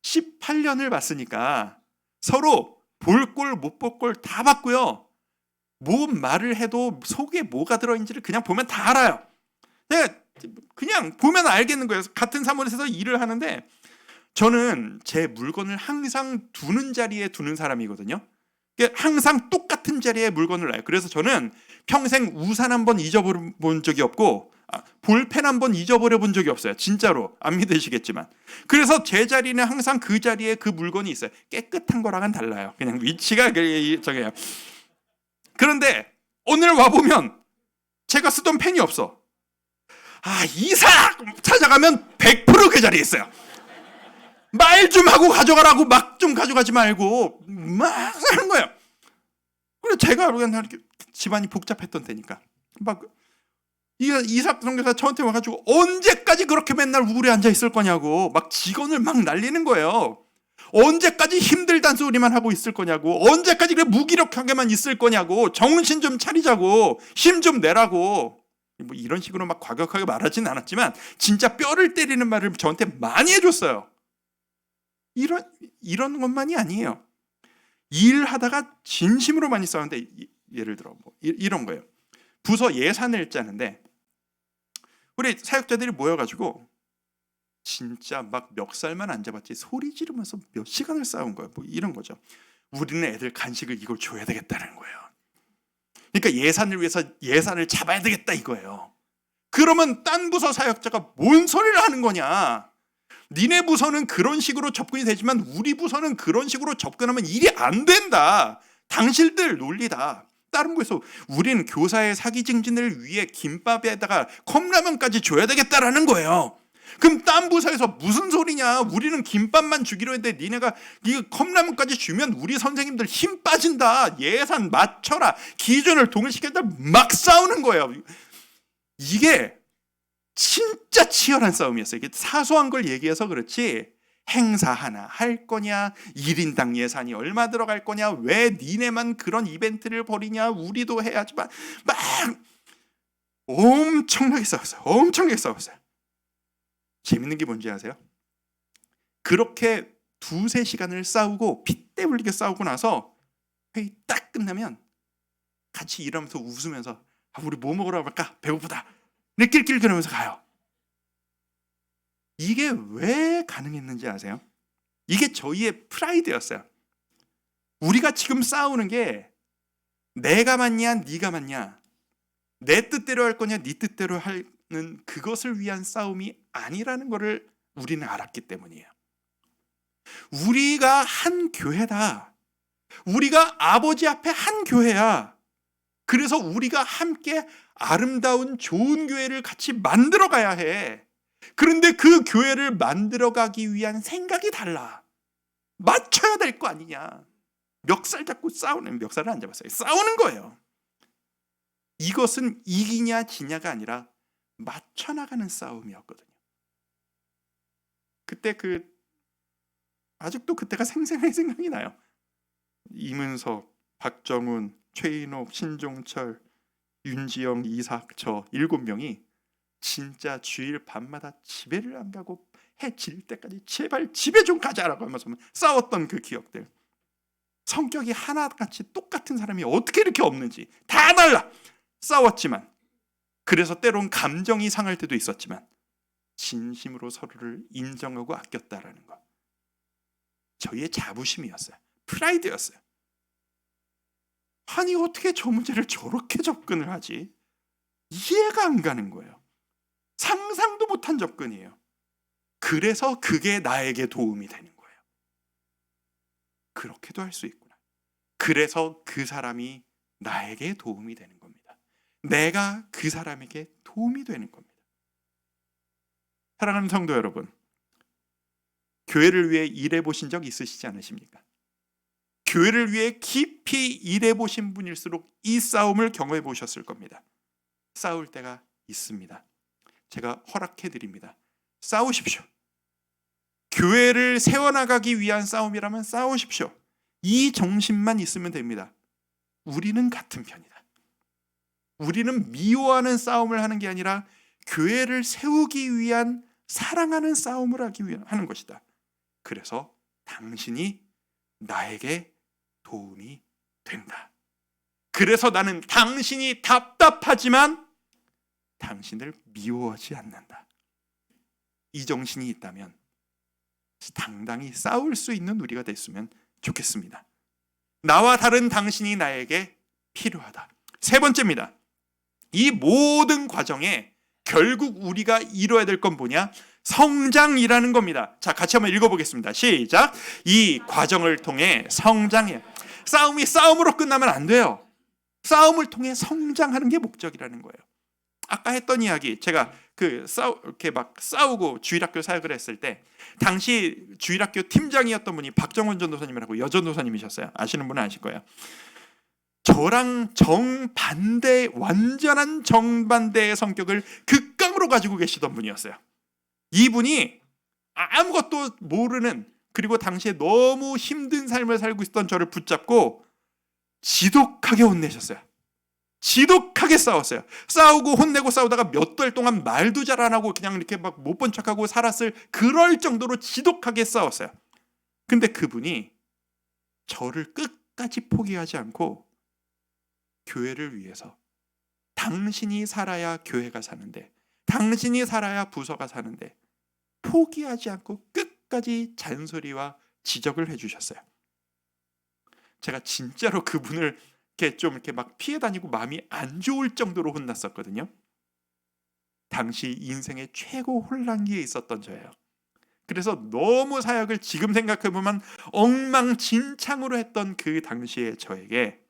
18년을 봤으니까 서로 볼 꼴 못 볼 꼴 다 봤고요. 뭐 말을 해도 속에 뭐가 들어있는지를 그냥 보면 다 알아요. 그냥 보면 알겠는 거예요. 같은 사무실에서 일을 하는데 저는 제 물건을 항상 두는 자리에 두는 사람이거든요. 항상 똑같은 자리에 물건을 놔요. 그래서 저는 평생 우산 한번 잊어본 적이 없고, 볼펜 한번 잊어버려 본 적이 없어요. 진짜로 안 믿으시겠지만. 그래서 제 자리는 항상 그 자리에 그 물건이 있어요. 깨끗한 거랑은 달라요. 그냥 위치가 저게요. 그런데 오늘 와보면 제가 쓰던 펜이 없어. 이사 찾아가면 100% 그 자리에 있어요. 말 좀 하고 가져가라고 막 좀 가져가지 말고 막 하는 거예요. 그래서 제가 이렇게 집안이 복잡했던 때니까 막 이삭 선교사 저한테 와가지고 언제까지 그렇게 맨날 우울해 앉아 있을 거냐고 막 직원을 막 날리는 거예요. 언제까지 힘들단 소리만 하고 있을 거냐고, 언제까지 그래 무기력하게만 있을 거냐고, 정신 좀 차리자고, 힘 좀 내라고. 뭐 이런 식으로 막 과격하게 말하진 않았지만 진짜 뼈를 때리는 말을 저한테 많이 해줬어요. 이런 것만이 아니에요. 일하다가 진심으로 많이 싸우는데, 예를 들어 뭐 이런 거예요. 부서 예산을 짜는데 우리 사역자들이 모여가지고 진짜 막 멱살만 안 잡았지 소리 지르면서 몇 시간을 싸운 거예요. 뭐 이런 거죠. 우리는 애들 간식을 이걸 줘야 되겠다는 거예요. 그러니까 예산을 위해서 예산을 잡아야 되겠다 이거예요. 그러면 딴 부서 사역자가 뭔 소리를 하는 거냐? 니네 부서는 그런 식으로 접근이 되지만 우리 부서는 그런 식으로 접근하면 일이 안 된다. 당신들 논리다. 다른 부에서 우리는 교사의 사기 증진을 위해 김밥에다가 컵라면까지 줘야 되겠다라는 거예요. 그럼 딴 부서에서 무슨 소리냐? 우리는 김밥만 주기로 했는데 니네가 이 컵라면까지 주면 우리 선생님들 힘 빠진다. 예산 맞춰라. 기준을 동일시켰다. 막 싸우는 거예요. 이게 진짜 치열한 싸움이었어요. 이게 사소한 걸 얘기해서 그렇지 행사 하나 할 거냐, 1인당 예산이 얼마 들어갈 거냐, 왜 니네만 그런 이벤트를 벌이냐, 우리도 해야지만 막 엄청나게 싸웠어요. 재밌는 게 뭔지 아세요? 그렇게 2-3시간을 싸우고 핏대 흘리게 싸우고 나서 회의 딱 끝나면 같이 일하면서 웃으면서 우리 뭐 먹으러 갈까? 배고프다. 이렇게 낄낄거리면서 가요. 이게 왜 가능했는지 아세요? 이게 저희의 프라이드였어요. 우리가 지금 싸우는 게 내가 맞냐 네가 맞냐, 내 뜻대로 할 거냐 네 뜻대로 하는 그것을 위한 싸움이 아니라는 것을 우리는 알았기 때문이에요. 우리가 한 교회다. 우리가 아버지 앞에 한 교회야. 그래서 우리가 함께 아름다운 좋은 교회를 같이 만들어 가야 해. 그런데 그 교회를 만들어 가기 위한 생각이 달라. 맞춰야 될 거 아니냐. 멱살 잡고 싸우는, 멱살을 안 잡았어요. 싸우는 거예요. 이것은 이기냐 지냐가 아니라 맞춰 나가는 싸움이었거든요. 그때 아직도 그때가 생생하게 생각이 나요. 이문석, 박정훈, 최인옥, 신종철, 윤지영, 이삭, 저 7명이 진짜 주일 밤마다 집에를 안 가고 해 질 때까지 제발 집에 좀 가자라고 하면서 싸웠던 그 기억들. 성격이 하나같이 똑같은 사람이 어떻게 이렇게 없는지 다 달라. 싸웠지만, 그래서 때론 감정이 상할 때도 있었지만 진심으로 서로를 인정하고 아꼈다라는 것. 저희의 자부심이었어요. 프라이드였어요. 아니 어떻게 저 문제를 저렇게 접근을 하지? 이해가 안 가는 거예요. 상상도 못한 접근이에요. 그래서 그게 나에게 도움이 되는 거예요. 그렇게도 할 수 있구나. 그래서 그 사람이 나에게 도움이 되는 겁니다. 내가 그 사람에게 도움이 되는 겁니다. 사랑하는 성도 여러분, 교회를 위해 일해 보신 적 있으시지 않으십니까? 교회를 위해 깊이 일해 보신 분일수록 이 싸움을 경험해 보셨을 겁니다. 싸울 때가 있습니다. 제가 허락해 드립니다. 싸우십시오. 교회를 세워나가기 위한 싸움이라면 싸우십시오. 이 정신만 있으면 됩니다. 우리는 같은 편이다. 우리는 미워하는 싸움을 하는 게 아니라 교회를 세우기 위한 사랑하는 싸움을 하기 위해 하는 것이다. 그래서 당신이 나에게 도움이 된다. 그래서 나는 당신이 답답하지만 당신을 미워하지 않는다. 이 정신이 있다면 당당히 싸울 수 있는 우리가 됐으면 좋겠습니다. 나와 다른 당신이 나에게 필요하다. 세 번째입니다. 이 모든 과정에 결국 우리가 이뤄야 될 건 뭐냐? 성장이라는 겁니다. 자, 같이 한번 읽어보겠습니다. 시작. 이 과정을 통해 성장해요. 싸움이 싸움으로 끝나면 안 돼요. 싸움을 통해 성장하는 게 목적이라는 거예요. 아까 했던 이야기, 제가 이렇게 막 싸우고 주일학교 사역을 했을 때 당시 주일학교 팀장이었던 분이 박정원 전도사님이라고 여전도사님이셨어요. 아시는 분은 아실 거예요. 저랑 정반대, 완전한 정반대의 성격을 극강으로 가지고 계시던 분이었어요. 이분이 아무것도 모르는, 그리고 당시에 너무 힘든 삶을 살고 있었던 저를 붙잡고 지독하게 혼내셨어요. 지독하게 싸웠어요. 싸우고 혼내고 싸우다가 몇 달 동안 말도 잘 안 하고 그냥 이렇게 막 못 본 척하고 살았을 그럴 정도로 지독하게 싸웠어요. 근데 그분이 저를 끝까지 포기하지 않고 교회를 위해서, 당신이 살아야 교회가 사는데, 당신이 살아야 부서가 사는데, 포기하지 않고 끝까지 잔소리와 지적을 해주셨어요. 제가 진짜로 그분을 이렇게 막 피해 다니고 마음이 안 좋을 정도로 혼났었거든요. 당시 인생의 최고 혼란기에 있었던 저예요. 그래서 너무 사역을 지금 생각해보면 엉망진창으로 했던 그 당시의 저에게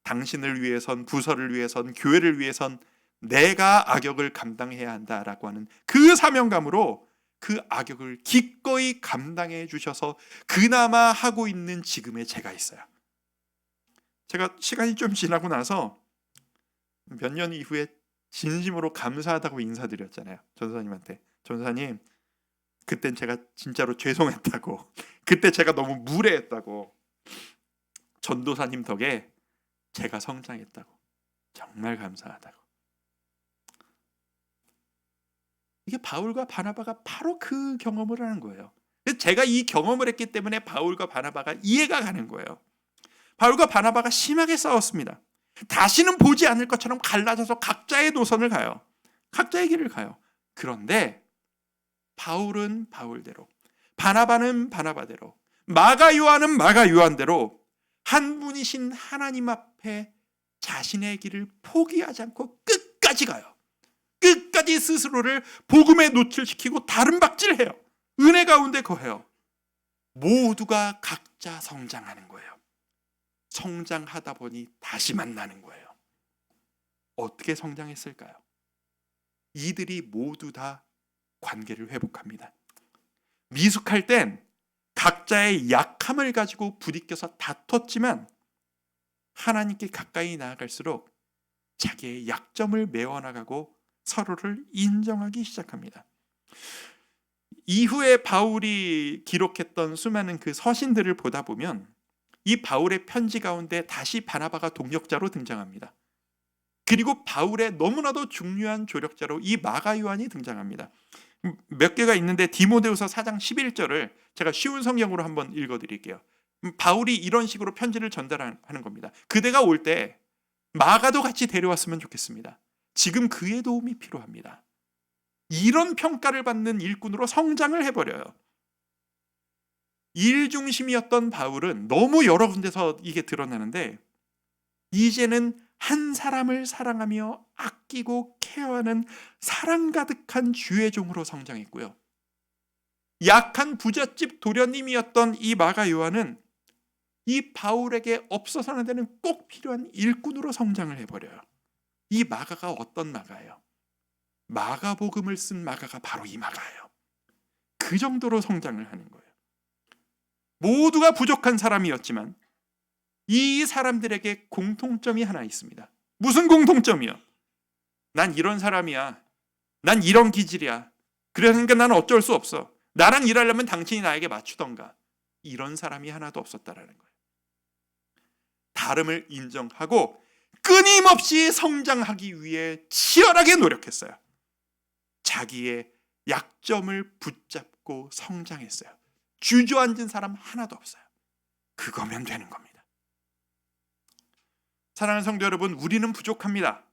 당신을 위해선, 부서를 위해선, 교회를 위해선 내가 악역을 감당해야 한다라고 하는 그 사명감으로 그 악역을 기꺼이 감당해 주셔서 그나마 하고 있는 지금의 제가 있어요. 제가 시간이 좀 지나고 나서 몇 년 이후에 진심으로 감사하다고 인사드렸잖아요. 전도사님한테. 전도사님, 그땐 제가 진짜로 죄송했다고, 그때 제가 너무 무례했다고, 전도사님 덕에 제가 성장했다고, 정말 감사하다고. 이게 바울과 바나바가 바로 그 경험을 하는 거예요. 제가 이 경험을 했기 때문에 바울과 바나바가 이해가 가는 거예요. 바울과 바나바가 심하게 싸웠습니다. 다시는 보지 않을 것처럼 갈라져서 각자의 노선을 가요. 각자의 길을 가요. 그런데 바울은 바울대로, 바나바는 바나바대로, 마가 요한은 마가 요한대로 한 분이신 하나님 앞에 자신의 길을 포기하지 않고 끝까지 가요. 끝까지 스스로를 복음에 노출시키고 다른 박질해요. 은혜 가운데 거해요. 모두가 각자 성장하는 거예요. 성장하다 보니 다시 만나는 거예요. 어떻게 성장했을까요? 이들이 모두 다 관계를 회복합니다. 미숙할 땐 각자의 약함을 가지고 부딪혀서 다퉜지만 하나님께 가까이 나아갈수록 자기의 약점을 메워나가고 서로를 인정하기 시작합니다. 이후에 바울이 기록했던 수많은 그 서신들을 보다 보면 이 바울의 편지 가운데 다시 바나바가 동역자로 등장합니다. 그리고 바울의 너무나도 중요한 조력자로 이 마가 요한이 등장합니다. 몇 개가 있는데 디모데후서 4장 11절을 제가 쉬운 성경으로 한번 읽어드릴게요. 바울이 이런 식으로 편지를 전달하는 겁니다. 그대가 올 때 마가도 같이 데려왔으면 좋겠습니다. 지금 그의 도움이 필요합니다. 이런 평가를 받는 일꾼으로 성장을 해버려요. 일 중심이었던 바울은 너무 여러 군데서 이게 드러나는데 이제는 한 사람을 사랑하며 아끼고 케어하는 사랑 가득한 주의 종으로 성장했고요. 약한 부잣집 도련님이었던 이 마가 요한은 이 바울에게 없어서는 안 되는 꼭 필요한 일꾼으로 성장을 해버려요. 이 마가가 어떤 마가예요? 마가복음을 쓴 마가가 바로 이 마가예요. 그 정도로 성장을 하는 거예요. 모두가 부족한 사람이었지만 이 사람들에게 공통점이 하나 있습니다. 무슨 공통점이요? 난 이런 사람이야. 난 이런 기질이야. 그러니까 나는 어쩔 수 없어. 나랑 일하려면 당신이 나에게 맞추던가. 이런 사람이 하나도 없었다라는 거예요. 다름을 인정하고 끊임없이 성장하기 위해 치열하게 노력했어요. 자기의 약점을 붙잡고 성장했어요. 주저앉은 사람 하나도 없어요. 그거면 되는 겁니다. 사랑하는 성도 여러분, 우리는 부족합니다.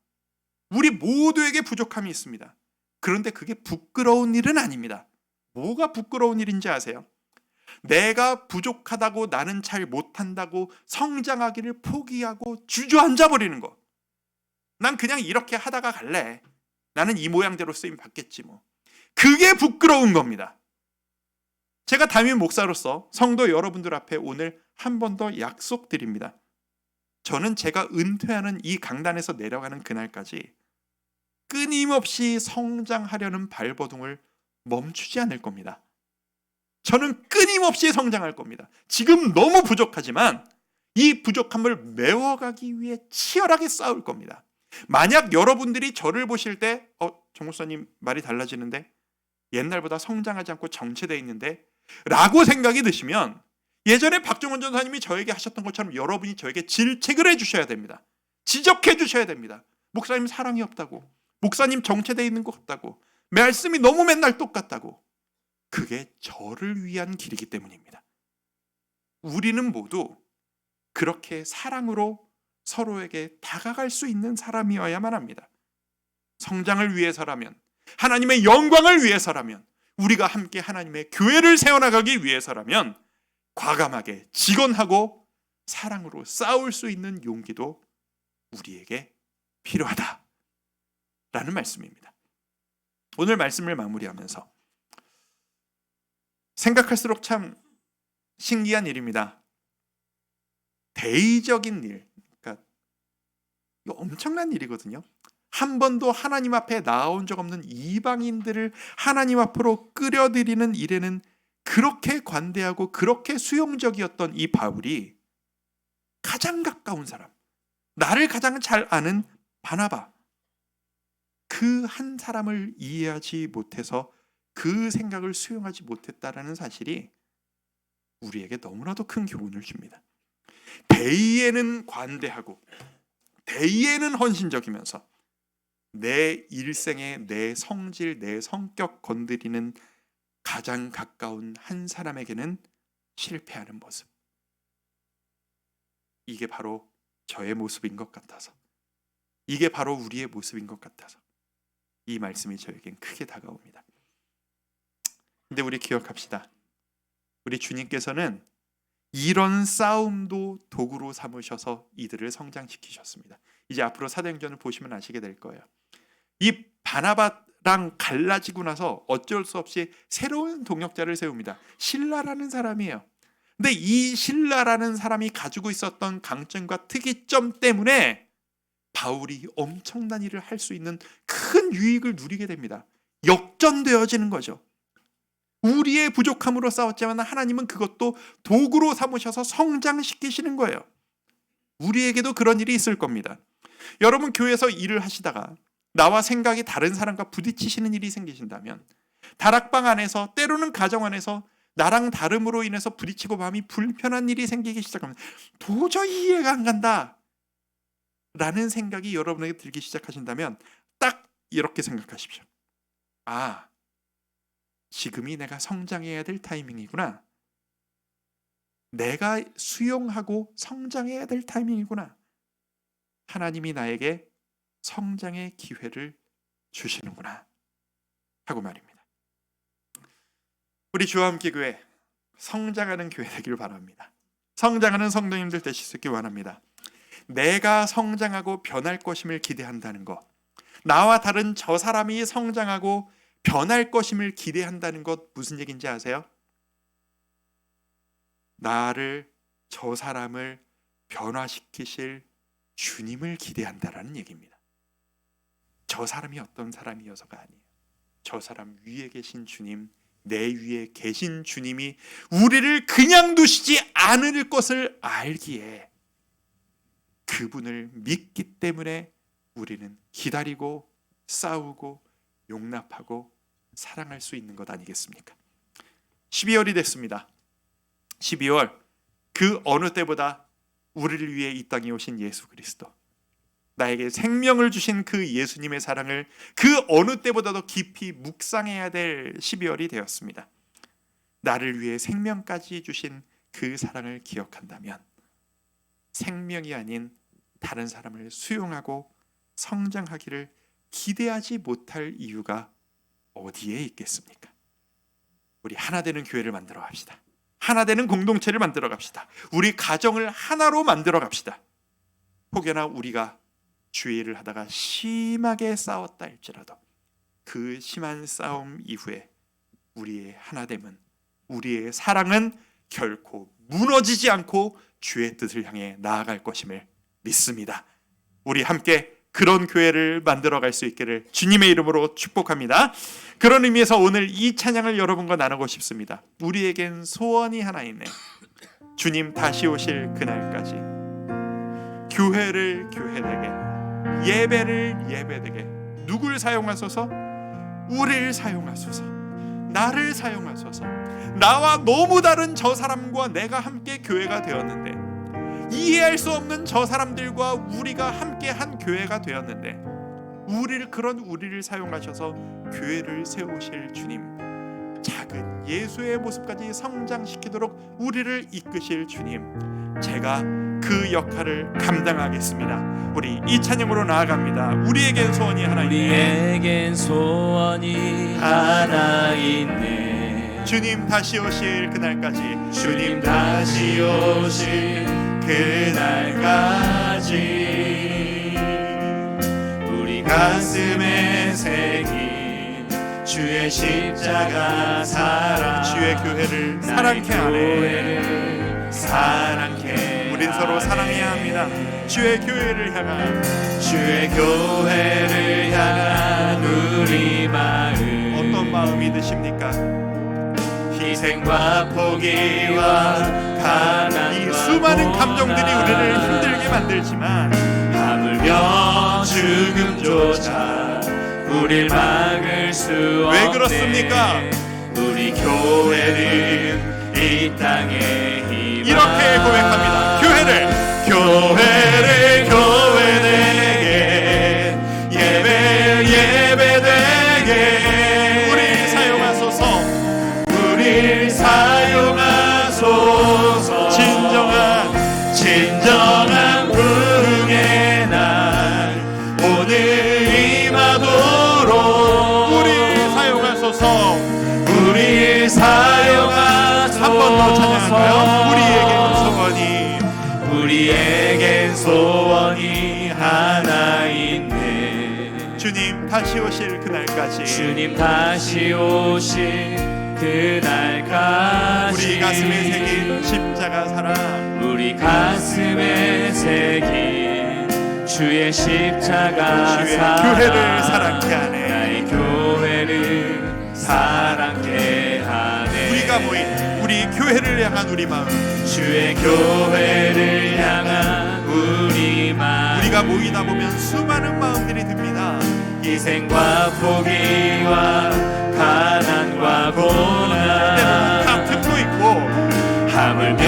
우리 모두에게 부족함이 있습니다. 그런데 그게 부끄러운 일은 아닙니다. 뭐가 부끄러운 일인지 아세요? 내가 부족하다고, 나는 잘 못한다고 성장하기를 포기하고 주저앉아 버리는 거. 난 그냥 이렇게 하다가 갈래. 나는 이 모양대로 쓰임 받겠지 뭐. 그게 부끄러운 겁니다. 제가 담임 목사로서 성도 여러분들 앞에 오늘 한 번 더 약속드립니다. 저는 제가 은퇴하는 이 강단에서 내려가는 그날까지 끊임없이 성장하려는 발버둥을 멈추지 않을 겁니다. 저는 끊임없이 성장할 겁니다. 지금 너무 부족하지만 이 부족함을 메워가기 위해 치열하게 싸울 겁니다. 만약 여러분들이 저를 보실 때 정 목사님 말이 달라지는데, 옛날보다 성장하지 않고 정체되어 있는데 라고 생각이 드시면, 예전에 박종원 전사님이 저에게 하셨던 것처럼 여러분이 저에게 질책을 해주셔야 됩니다. 지적해 주셔야 됩니다. 목사님 사랑이 없다고, 목사님 정체되어 있는 것 같다고, 말씀이 너무 맨날 똑같다고. 그게 저를 위한 길이기 때문입니다. 우리는 모두 그렇게 사랑으로 서로에게 다가갈 수 있는 사람이어야만 합니다. 성장을 위해서라면, 하나님의 영광을 위해서라면, 우리가 함께 하나님의 교회를 세워나가기 위해서라면 과감하게 직언하고 사랑으로 싸울 수 있는 용기도 우리에게 필요하다라는 말씀입니다. 오늘 말씀을 마무리하면서 생각할수록 참 신기한 일입니다. 대의적인 일, 그러니까 이거 엄청난 일이거든요. 한 번도 하나님 앞에 나온 적 없는 이방인들을 하나님 앞으로 끌어들이는 일에는 그렇게 관대하고 그렇게 수용적이었던 이 바울이 가장 가까운 사람, 나를 가장 잘 아는 바나바, 그 한 사람을 이해하지 못해서 그 생각을 수용하지 못했다라는 사실이 우리에게 너무나도 큰 교훈을 줍니다. 대의에는 관대하고 대의에는 헌신적이면서 내 일생에 내 성질, 내 성격 건드리는 가장 가까운 한 사람에게는 실패하는 모습. 이게 바로 저의 모습인 것 같아서, 이게 바로 우리의 모습인 것 같아서 이 말씀이 저에겐 크게 다가옵니다. 근데 우리 기억합시다. 우리 주님께서는 이런 싸움도 도구로 삼으셔서 이들을 성장시키셨습니다. 이제 앞으로 사도행전을 보시면 아시게 될 거예요. 이 바나바랑 갈라지고 나서 어쩔 수 없이 새로운 동역자를 세웁니다. 실라라는 사람이에요. 근데 이 실라라는 사람이 가지고 있었던 강점과 특이점 때문에 바울이 엄청난 일을 할 수 있는 큰 유익을 누리게 됩니다. 역전되어지는 거죠. 우리의 부족함으로 싸웠지만 하나님은 그것도 도구로 삼으셔서 성장시키시는 거예요. 우리에게도 그런 일이 있을 겁니다. 여러분 교회에서 일을 하시다가 나와 생각이 다른 사람과 부딪히시는 일이 생기신다면, 다락방 안에서, 때로는 가정 안에서 나랑 다름으로 인해서 부딪히고 마음이 불편한 일이 생기기 시작하면 도저히 이해가 안 간다 라는 생각이 여러분에게 들기 시작하신다면 딱 이렇게 생각하십시오. 아, 지금이 내가 성장해야 될 타이밍이구나. 내가 수용하고 성장해야 될 타이밍이구나. 하나님이 나에게 성장의 기회를 주시는구나 하고 말입니다. 우리 주와 함께 교회 성장하는 교회 되기를 바랍니다. 성장하는 성도님들 되실 수 있길 원합니다. 내가 성장하고 변할 것임을 기대한다는 것, 나와 다른 저 사람이 성장하고 변할 것임을 기대한다는 것, 무슨 얘기인지 아세요? 나를, 저 사람을 변화시키실 주님을 기대한다라는 얘기입니다. 저 사람이 어떤 사람이어서가 아니에요. 저 사람 위에 계신 주님, 내 위에 계신 주님이 우리를 그냥 두시지 않을 것을 알기에 그분을 믿기 때문에 우리는 기다리고 싸우고 용납하고 사랑할 수 있는 것 아니겠습니까? 12월이 됐습니다. 12월, 그 어느 때보다 우리를 위해 이 땅에 오신 예수 그리스도, 나에게 생명을 주신 그 예수님의 사랑을 그 어느 때보다도 깊이 묵상해야 될 12월이 되었습니다. 나를 위해 생명까지 주신 그 사랑을 기억한다면 생명이 아닌 다른 사람을 수용하고 성장하기를 기대하지 못할 이유가 어디에 있겠습니까? 우리 하나 되는 교회를 만들어 갑시다. 하나 되는 공동체를 만들어 갑시다. 우리 가정을 하나로 만들어 갑시다. 혹여나 우리가 주의 일을 하다가 심하게 싸웠다 할지라도 그 심한 싸움 이후에 우리의 하나됨은, 우리의 사랑은 결코 무너지지 않고 주의 뜻을 향해 나아갈 것임을 믿습니다. 우리 함께 그런 교회를 만들어갈 수 있기를 주님의 이름으로 축복합니다. 그런 의미에서 오늘 이 찬양을 여러분과 나누고 싶습니다. 우리에겐 소원이 하나 있네. 주님 다시 오실 그날까지 교회를 교회되게, 예배를 예배되게, 누굴 사용하소서? 우리를 사용하소서. 나를 사용하소서. 나와 너무 다른 저 사람과 내가 함께 교회가 되었는데, 이해할 수 없는 저 사람들과 우리가 함께 한 교회가 되었는데, 그런 우리를 사용하셔서 교회를 세우실 주님, 작은 예수의 모습까지 성장시키도록 우리를 이끄실 주님, 제가 그 역할을 감당하겠습니다. 우리 이 찬양으로 나아갑니다. 우리에겐 소원이 하나 있네. 우리에겐 소원이 하나 있네. 주님 다시 오실 그날까지, 주님 다시 오실 그날까지 우리 가슴에 새긴 주의 십자가 사랑, 주의 교회를 사랑케 하네. 사랑케 우린 서로 사랑해야 합니다. 주의 교회를 향한, 주의 교회를 향한 우리 마음, 어떤 마음이 드십니까? 희생과 포기와 가난과 이 수많은 감정들이 우리를 힘들게 만들지만, 하물며 죽음조차 우릴 막을 수 없네. 왜 그렇습니까? 우리 교회는 이 땅의 희망. 이렇게 고백합니다. 교회를 교회되게, 예배되게 우리 사용하소서. 우릴 사용하소서. 진정한 부흥의 날 오늘 임하도록 우리 사용하소서. 우릴 사용하소서. 한 번 더 찬양할까요? 우리에겐 소원이 하나 있네. 주님 다시 오실 그날까지, 주님 다시 오실 그날까지 우리 가슴에 새긴 십자가 사랑, 우리 가슴에 새긴 주의 십자가 주의 사랑, 교회를 사랑케 하네. 나의 교회를 사랑케 하네. 우리가 모인 우리 교회를 향한 우리 마음, 주의 교회를 향한 우리 마음, 우리가 모이다 보면 수많은 마음들이 듭니다. 희생과 포기와 가난과 때로는 고난, 다툼도 있고 하물며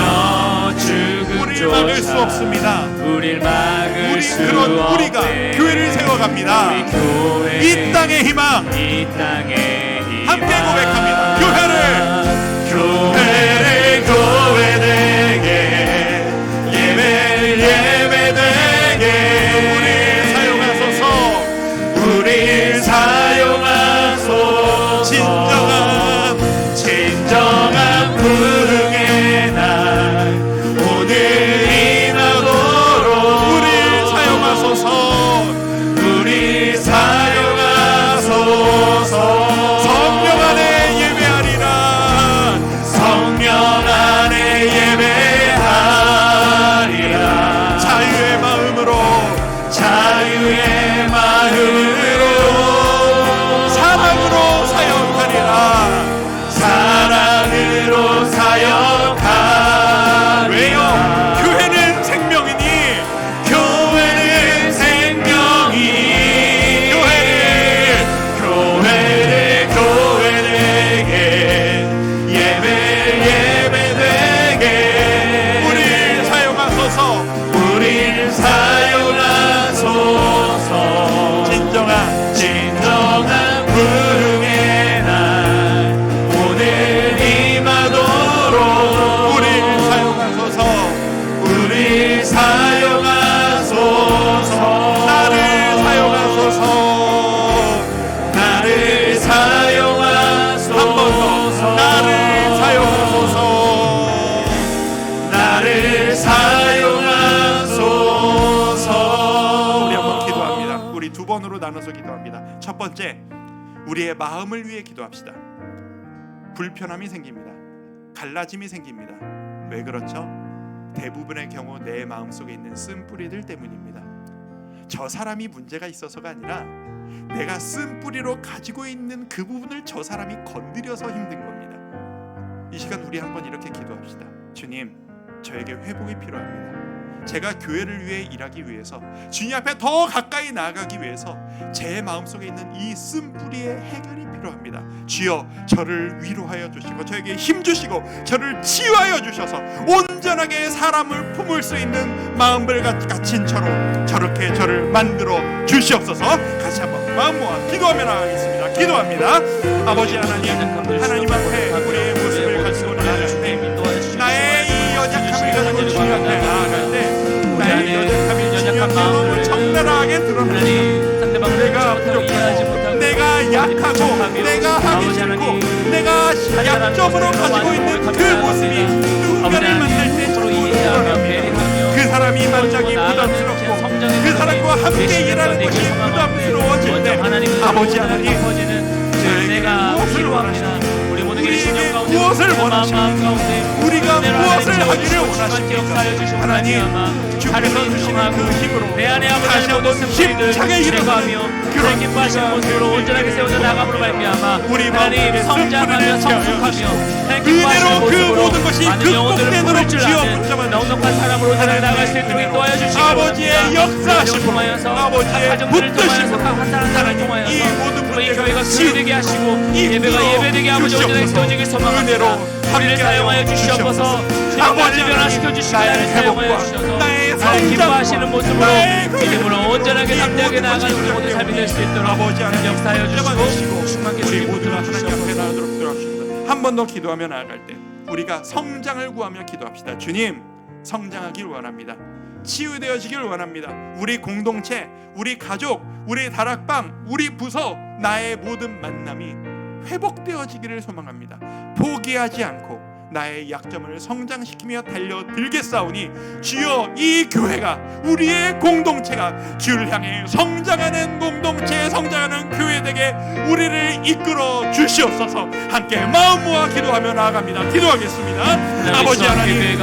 우리를 막을 수 죽음조차 없습니다. 우릴 막을 수 그런 우리가 없네. 교회를 세워갑니다. 우리 교회, 이 땅의 희망, 이 땅의 희망. 함께 고백합니다. 교회되게, 예배되게 우리 사용하소서. 우릴 사용하소서. 진정한 부흥의 날 오늘 임하도록 우리 사용하소서. 우릴 사용하소서. 성령 안에 예배하리라. 성령 안에 예배하리라. 자유의 마음으로, 자유의 마음으로 사랑으로 사역하리라. 사랑으로 사역하리라. 왜요? 교회는 생명이니, 교회는 생명이니 교회되게, 예배되게 우리 사용하소서. 우릴 사용하소서. 진정한 부흥의 날 오늘 임하도록 우리 사용하소서. 우릴 사용하소서. 나를 사용하소서. 나를 사용하소서. 한 번 더. 나를 사용하소서. 나를 사용하소서. 번으로 나눠서 기도합니다. 첫 번째, 우리의 마음을 위해 기도합시다. 불편함이 생깁니다. 갈라짐이 생깁니다. 왜 그렇죠? 대부분의 경우 내 마음속에 있는 쓴뿌리들 때문입니다. 저 사람이 문제가 있어서가 아니라 내가 쓴뿌리로 가지고 있는 그 부분을 저 사람이 건드려서 힘든 겁니다. 이 시간 우리 한번 이렇게 기도합시다. 주님, 저에게 회복이 필요합니다. 제가 교회를 위해 일하기 위해서, 주님 앞에 더 가까이 나아가기 위해서 제 마음속에 있는 이 쓴뿌리의 해결이 필요합니다. 주여, 저를 위로하여 주시고 저에게 힘 주시고 저를 치유하여 주셔서 온전하게 사람을 품을 수 있는 마음을 갖춘 저렇게 저를 만들어 주시옵소서. 같이 한번 마음 모아 기도하며 나가겠습니다. 기도합니다. 아버지 하나님, 하나님 앞에 우리의 모습을 가지고 나아갈 때, 나의 이 연약함을 가지고 주님 앞에 나아갈 때, 나의 연약함이 주님 앞에 너무 적나라하게 드러나니 내가 부족하고, 내가 약하고, 내가 하기 싫고, 내가 약점으로 가지고 있는 그 모습이 누군가를 만날 때 자꾸 드러납니다. 그 사람이 만나기 부담스럽고, 그 사람과 함께 일하는 것이 부담스러워질 때, 아버지 하나님, 내가 무엇을 필요합니다. 우리 모두에게 신령 가운데, 무엇을 원하십니까? 우리가 무엇을 하기를 원하십니까? 하나님, 주께서 주시는 그 힘으로 내 안에 다시 아버지의 한번 힘차게 일어나며 그런 기뻐하시는 모습으로 온전하게 세워져 나감으로 말미암아 우리 하나님 마음속에 성장하며 쓴뿌리를 성숙하며 그대로 그 모든 것이 많은 영혼들을 극복되도록 부를 줄 주여 아는 붙잡아 넉넉한 사람으로 살아 나갈 수 있도록 인도하여 주시고, 아버지의 역사하심으로, 아버지의 가정들을 통하여서 붙드심으로 한 사람 하나를 통하여서 이 모든 이 문제가 교회가 교회되게 하시고 예배가 예배되게 아버지 온전하게 세워지길 소망합니다. 우리를 사용하여 주시옵소서. 나를 변화시켜 주시고 나를 사용하여 주셔서 나를 기뻐하시는 모습으로 믿음으로 온전하게 담대하게 나아가는 우리 모두 삶이 될 수 있도록 역사하여 주시고 충만케 우리 주님 모두가 붙들어 하나님 앞에 주시옵소서. 나아가도록 도와주십니다. 한 번 더 기도하며 나아갈 때 우리가 성장을 구하며 기도합시다. 주님, 성장하길 원합니다. 치유되어지길 원합니다. 우리 공동체, 우리 가족, 우리 다락방, 우리 부서, 나의 모든 만남이 회복되어지기를 소망합니다. 포기하지 않고 나의 약점을 성장시키며 달려들겠사오니 주여, 이 교회가, 우리의 공동체가 주를 향해 성장하는 공동체, 성장하는 교회 되게 우리를 이끌어 주시옵소서. 함께 마음 모아 기도하며 나아갑니다. 기도하겠습니다. 아버지 하나님,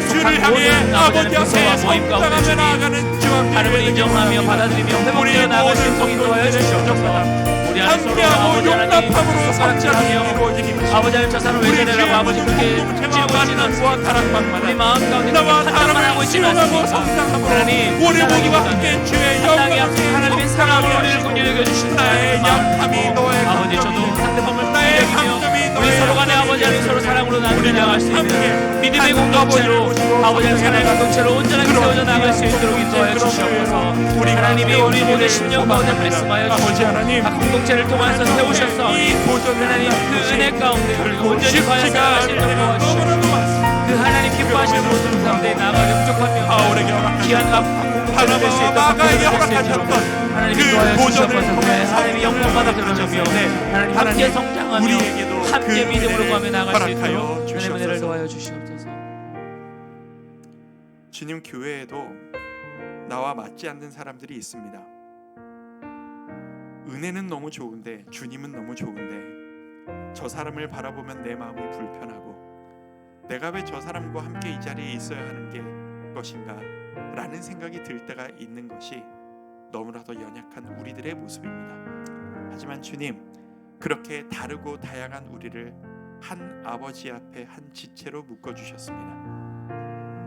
주를 향해 아버지 앞에 성장하며 나아가는 주 앞에 하나님을 인정하며 받아들이며 회복되어 나아갈 수 있도록 인도하여 주시옵소서. 함께하고 용납함으로 성장이 이루어지기 아버지 하나님, 저 사람 왜 저래라고 아버지 그렇게 찔고 있지는 만남과 다락방마다 우리 마음 가운데 나와 판단만 하고 사람을 있지는 치유하고 않습니까? 성장함으로 하나님, 우리 모두가 함께 주의 땅에 영광을 하나님의 사랑으로 우리를 군유해 주신 나의 약함이 너의 아버지, 저도 상대방을 나의 이기며 강점이 우리 너의 서로 간에 아버지 하나님 서로 사랑으로 나누며 나갈 수 있는 믿음의 공동체로 아버지 하나님 사랑의 공동체로 온전하게 세워져 나갈 수 있도록 인도하여 주시옵소서. 하나님이 우리 모두의 심령 가운데 말씀하여 주시고 각 공동체를 통해서 세우셔서 하나님 그 은혜 가운데 우리가 온전히 과연 나갈 수 있도록 도와주시고 그 하나님 기뻐하시는 모습 가운데 나아가게 부족하며 귀한 공동체를 될수 있도록 마가에게 허락하셨던 하나님 그 인도하여 도전을 주시옵소서. 통해서 하나님의 영광받아 들어주며 하나님 함께 성장하며 우리에게도 함께 그 믿음으로 은혜를 구하며 나갈 수 허락하여 있도록 하나님의 은혜를 주시옵소서. 도와여 주시옵소서. 주님, 교회에도 나와 맞지 않는 사람들이 있습니다. 은혜는 너무 좋은데, 주님은 너무 좋은데 저 사람을 바라보면 내 마음이 불편하고 내가 왜 저 사람과 함께 이 자리에 있어야 하는 게 것인가 라는 생각이 들 때가 있는 것이 너무나도 연약한 우리들의 모습입니다. 하지만 주님, 그렇게 다르고 다양한 우리를 한 아버지 앞에 한 지체로 묶어주셨습니다.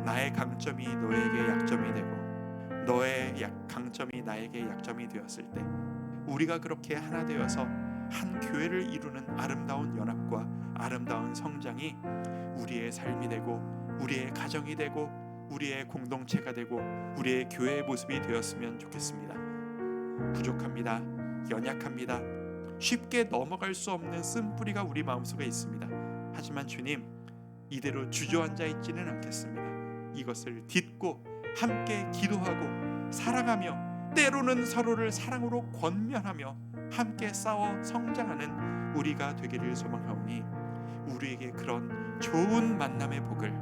나의 강점이 너에게 약점이 되고 너의 강점이 나에게 약점이 되었을 때 우리가 그렇게 하나 되어서 한 교회를 이루는 아름다운 연합과 아름다운 성장이 우리의 삶이 되고 우리의 가정이 되고 우리의 공동체가 되고 우리의 교회의 모습이 되었으면 좋겠습니다. 부족합니다. 연약합니다. 쉽게 넘어갈 수 없는 쓴뿌리가 우리 마음속에 있습니다. 하지만 주님, 이대로 주저앉아 있지는 않겠습니다. 이것을 딛고 함께 기도하고 사랑하며 때로는 서로를 사랑으로 권면하며 함께 싸워 성장하는 우리가 되기를 소망하오니 우리에게 그런 좋은 만남의 복을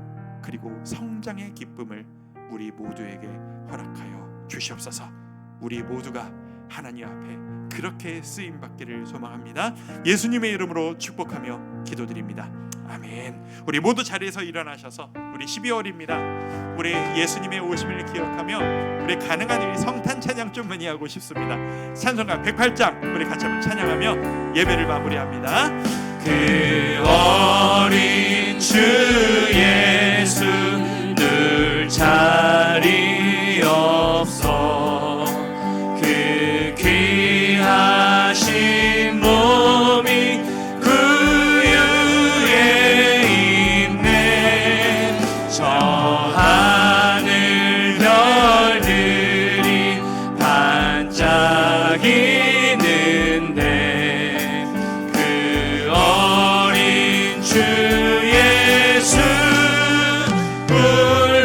그리고 성장의 기쁨을 우리 모두에게 허락하여 주시옵소서. 우리 모두가 하나님 앞에 그렇게 쓰임 받기를 소망합니다. 예수님의 이름으로 축복하며 기도드립니다. 아멘. 우리 모두 자리에서 일어나셔서, 우리 12월입니다. 우리 예수님의 오심을 기억하며 우리 가능한 일 성탄 찬양 좀 많이 하고 싶습니다. 찬송가 108장 우리 같이 한번 찬양하며 예배를 마무리합니다. 그 어린 주 예수 늘 자리 없어 그 귀하신 몸이 그 위에 있네. 저 하늘 별들이 반짝이는데 그 어린 주 예수 물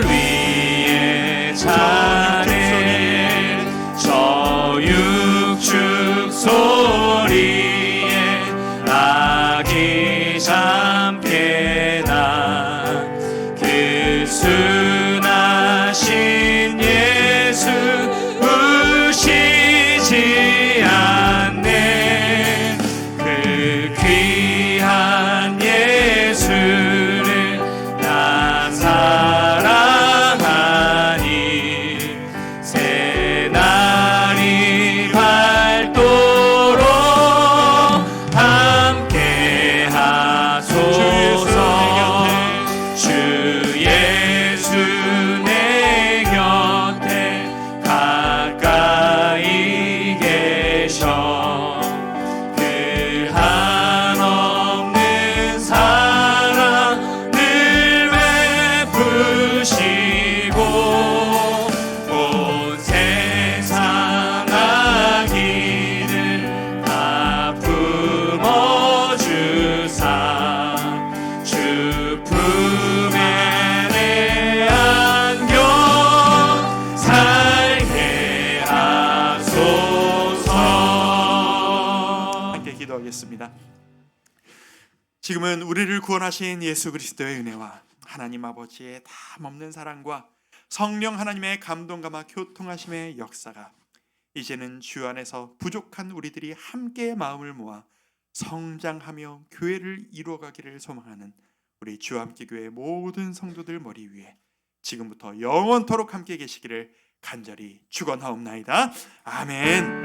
위에 자네 저 육축 소리에 아기 잠깨나 그 순하신 예수 우시지 않네. 그 귀한 예수를 나 사랑하니 새날이 밝도록 함께 하소서. 주 예수 내 곁에 가까이 계셔. 그 한없는 사랑 늘 베푸시고 온 세상 악인을 다 품어주사 주 품에 내 안겨 살게 하소서. 함께 기도하겠습니다. 지금은 우리를 구원하신 예수 그리스도의 은혜와 하나님 아버지의 담없는 사랑과 성령 하나님의 감동과 교통하심의 역사가 이제는 주 안에서 부족한 우리들이 함께 마음을 모아 성장하며 교회를 이루어가기를 소망하는 우리 주함기교회 모든 성도들 머리 위에 지금부터 영원토록 함께 계시기를 간절히 축원하옵나이다. 아멘.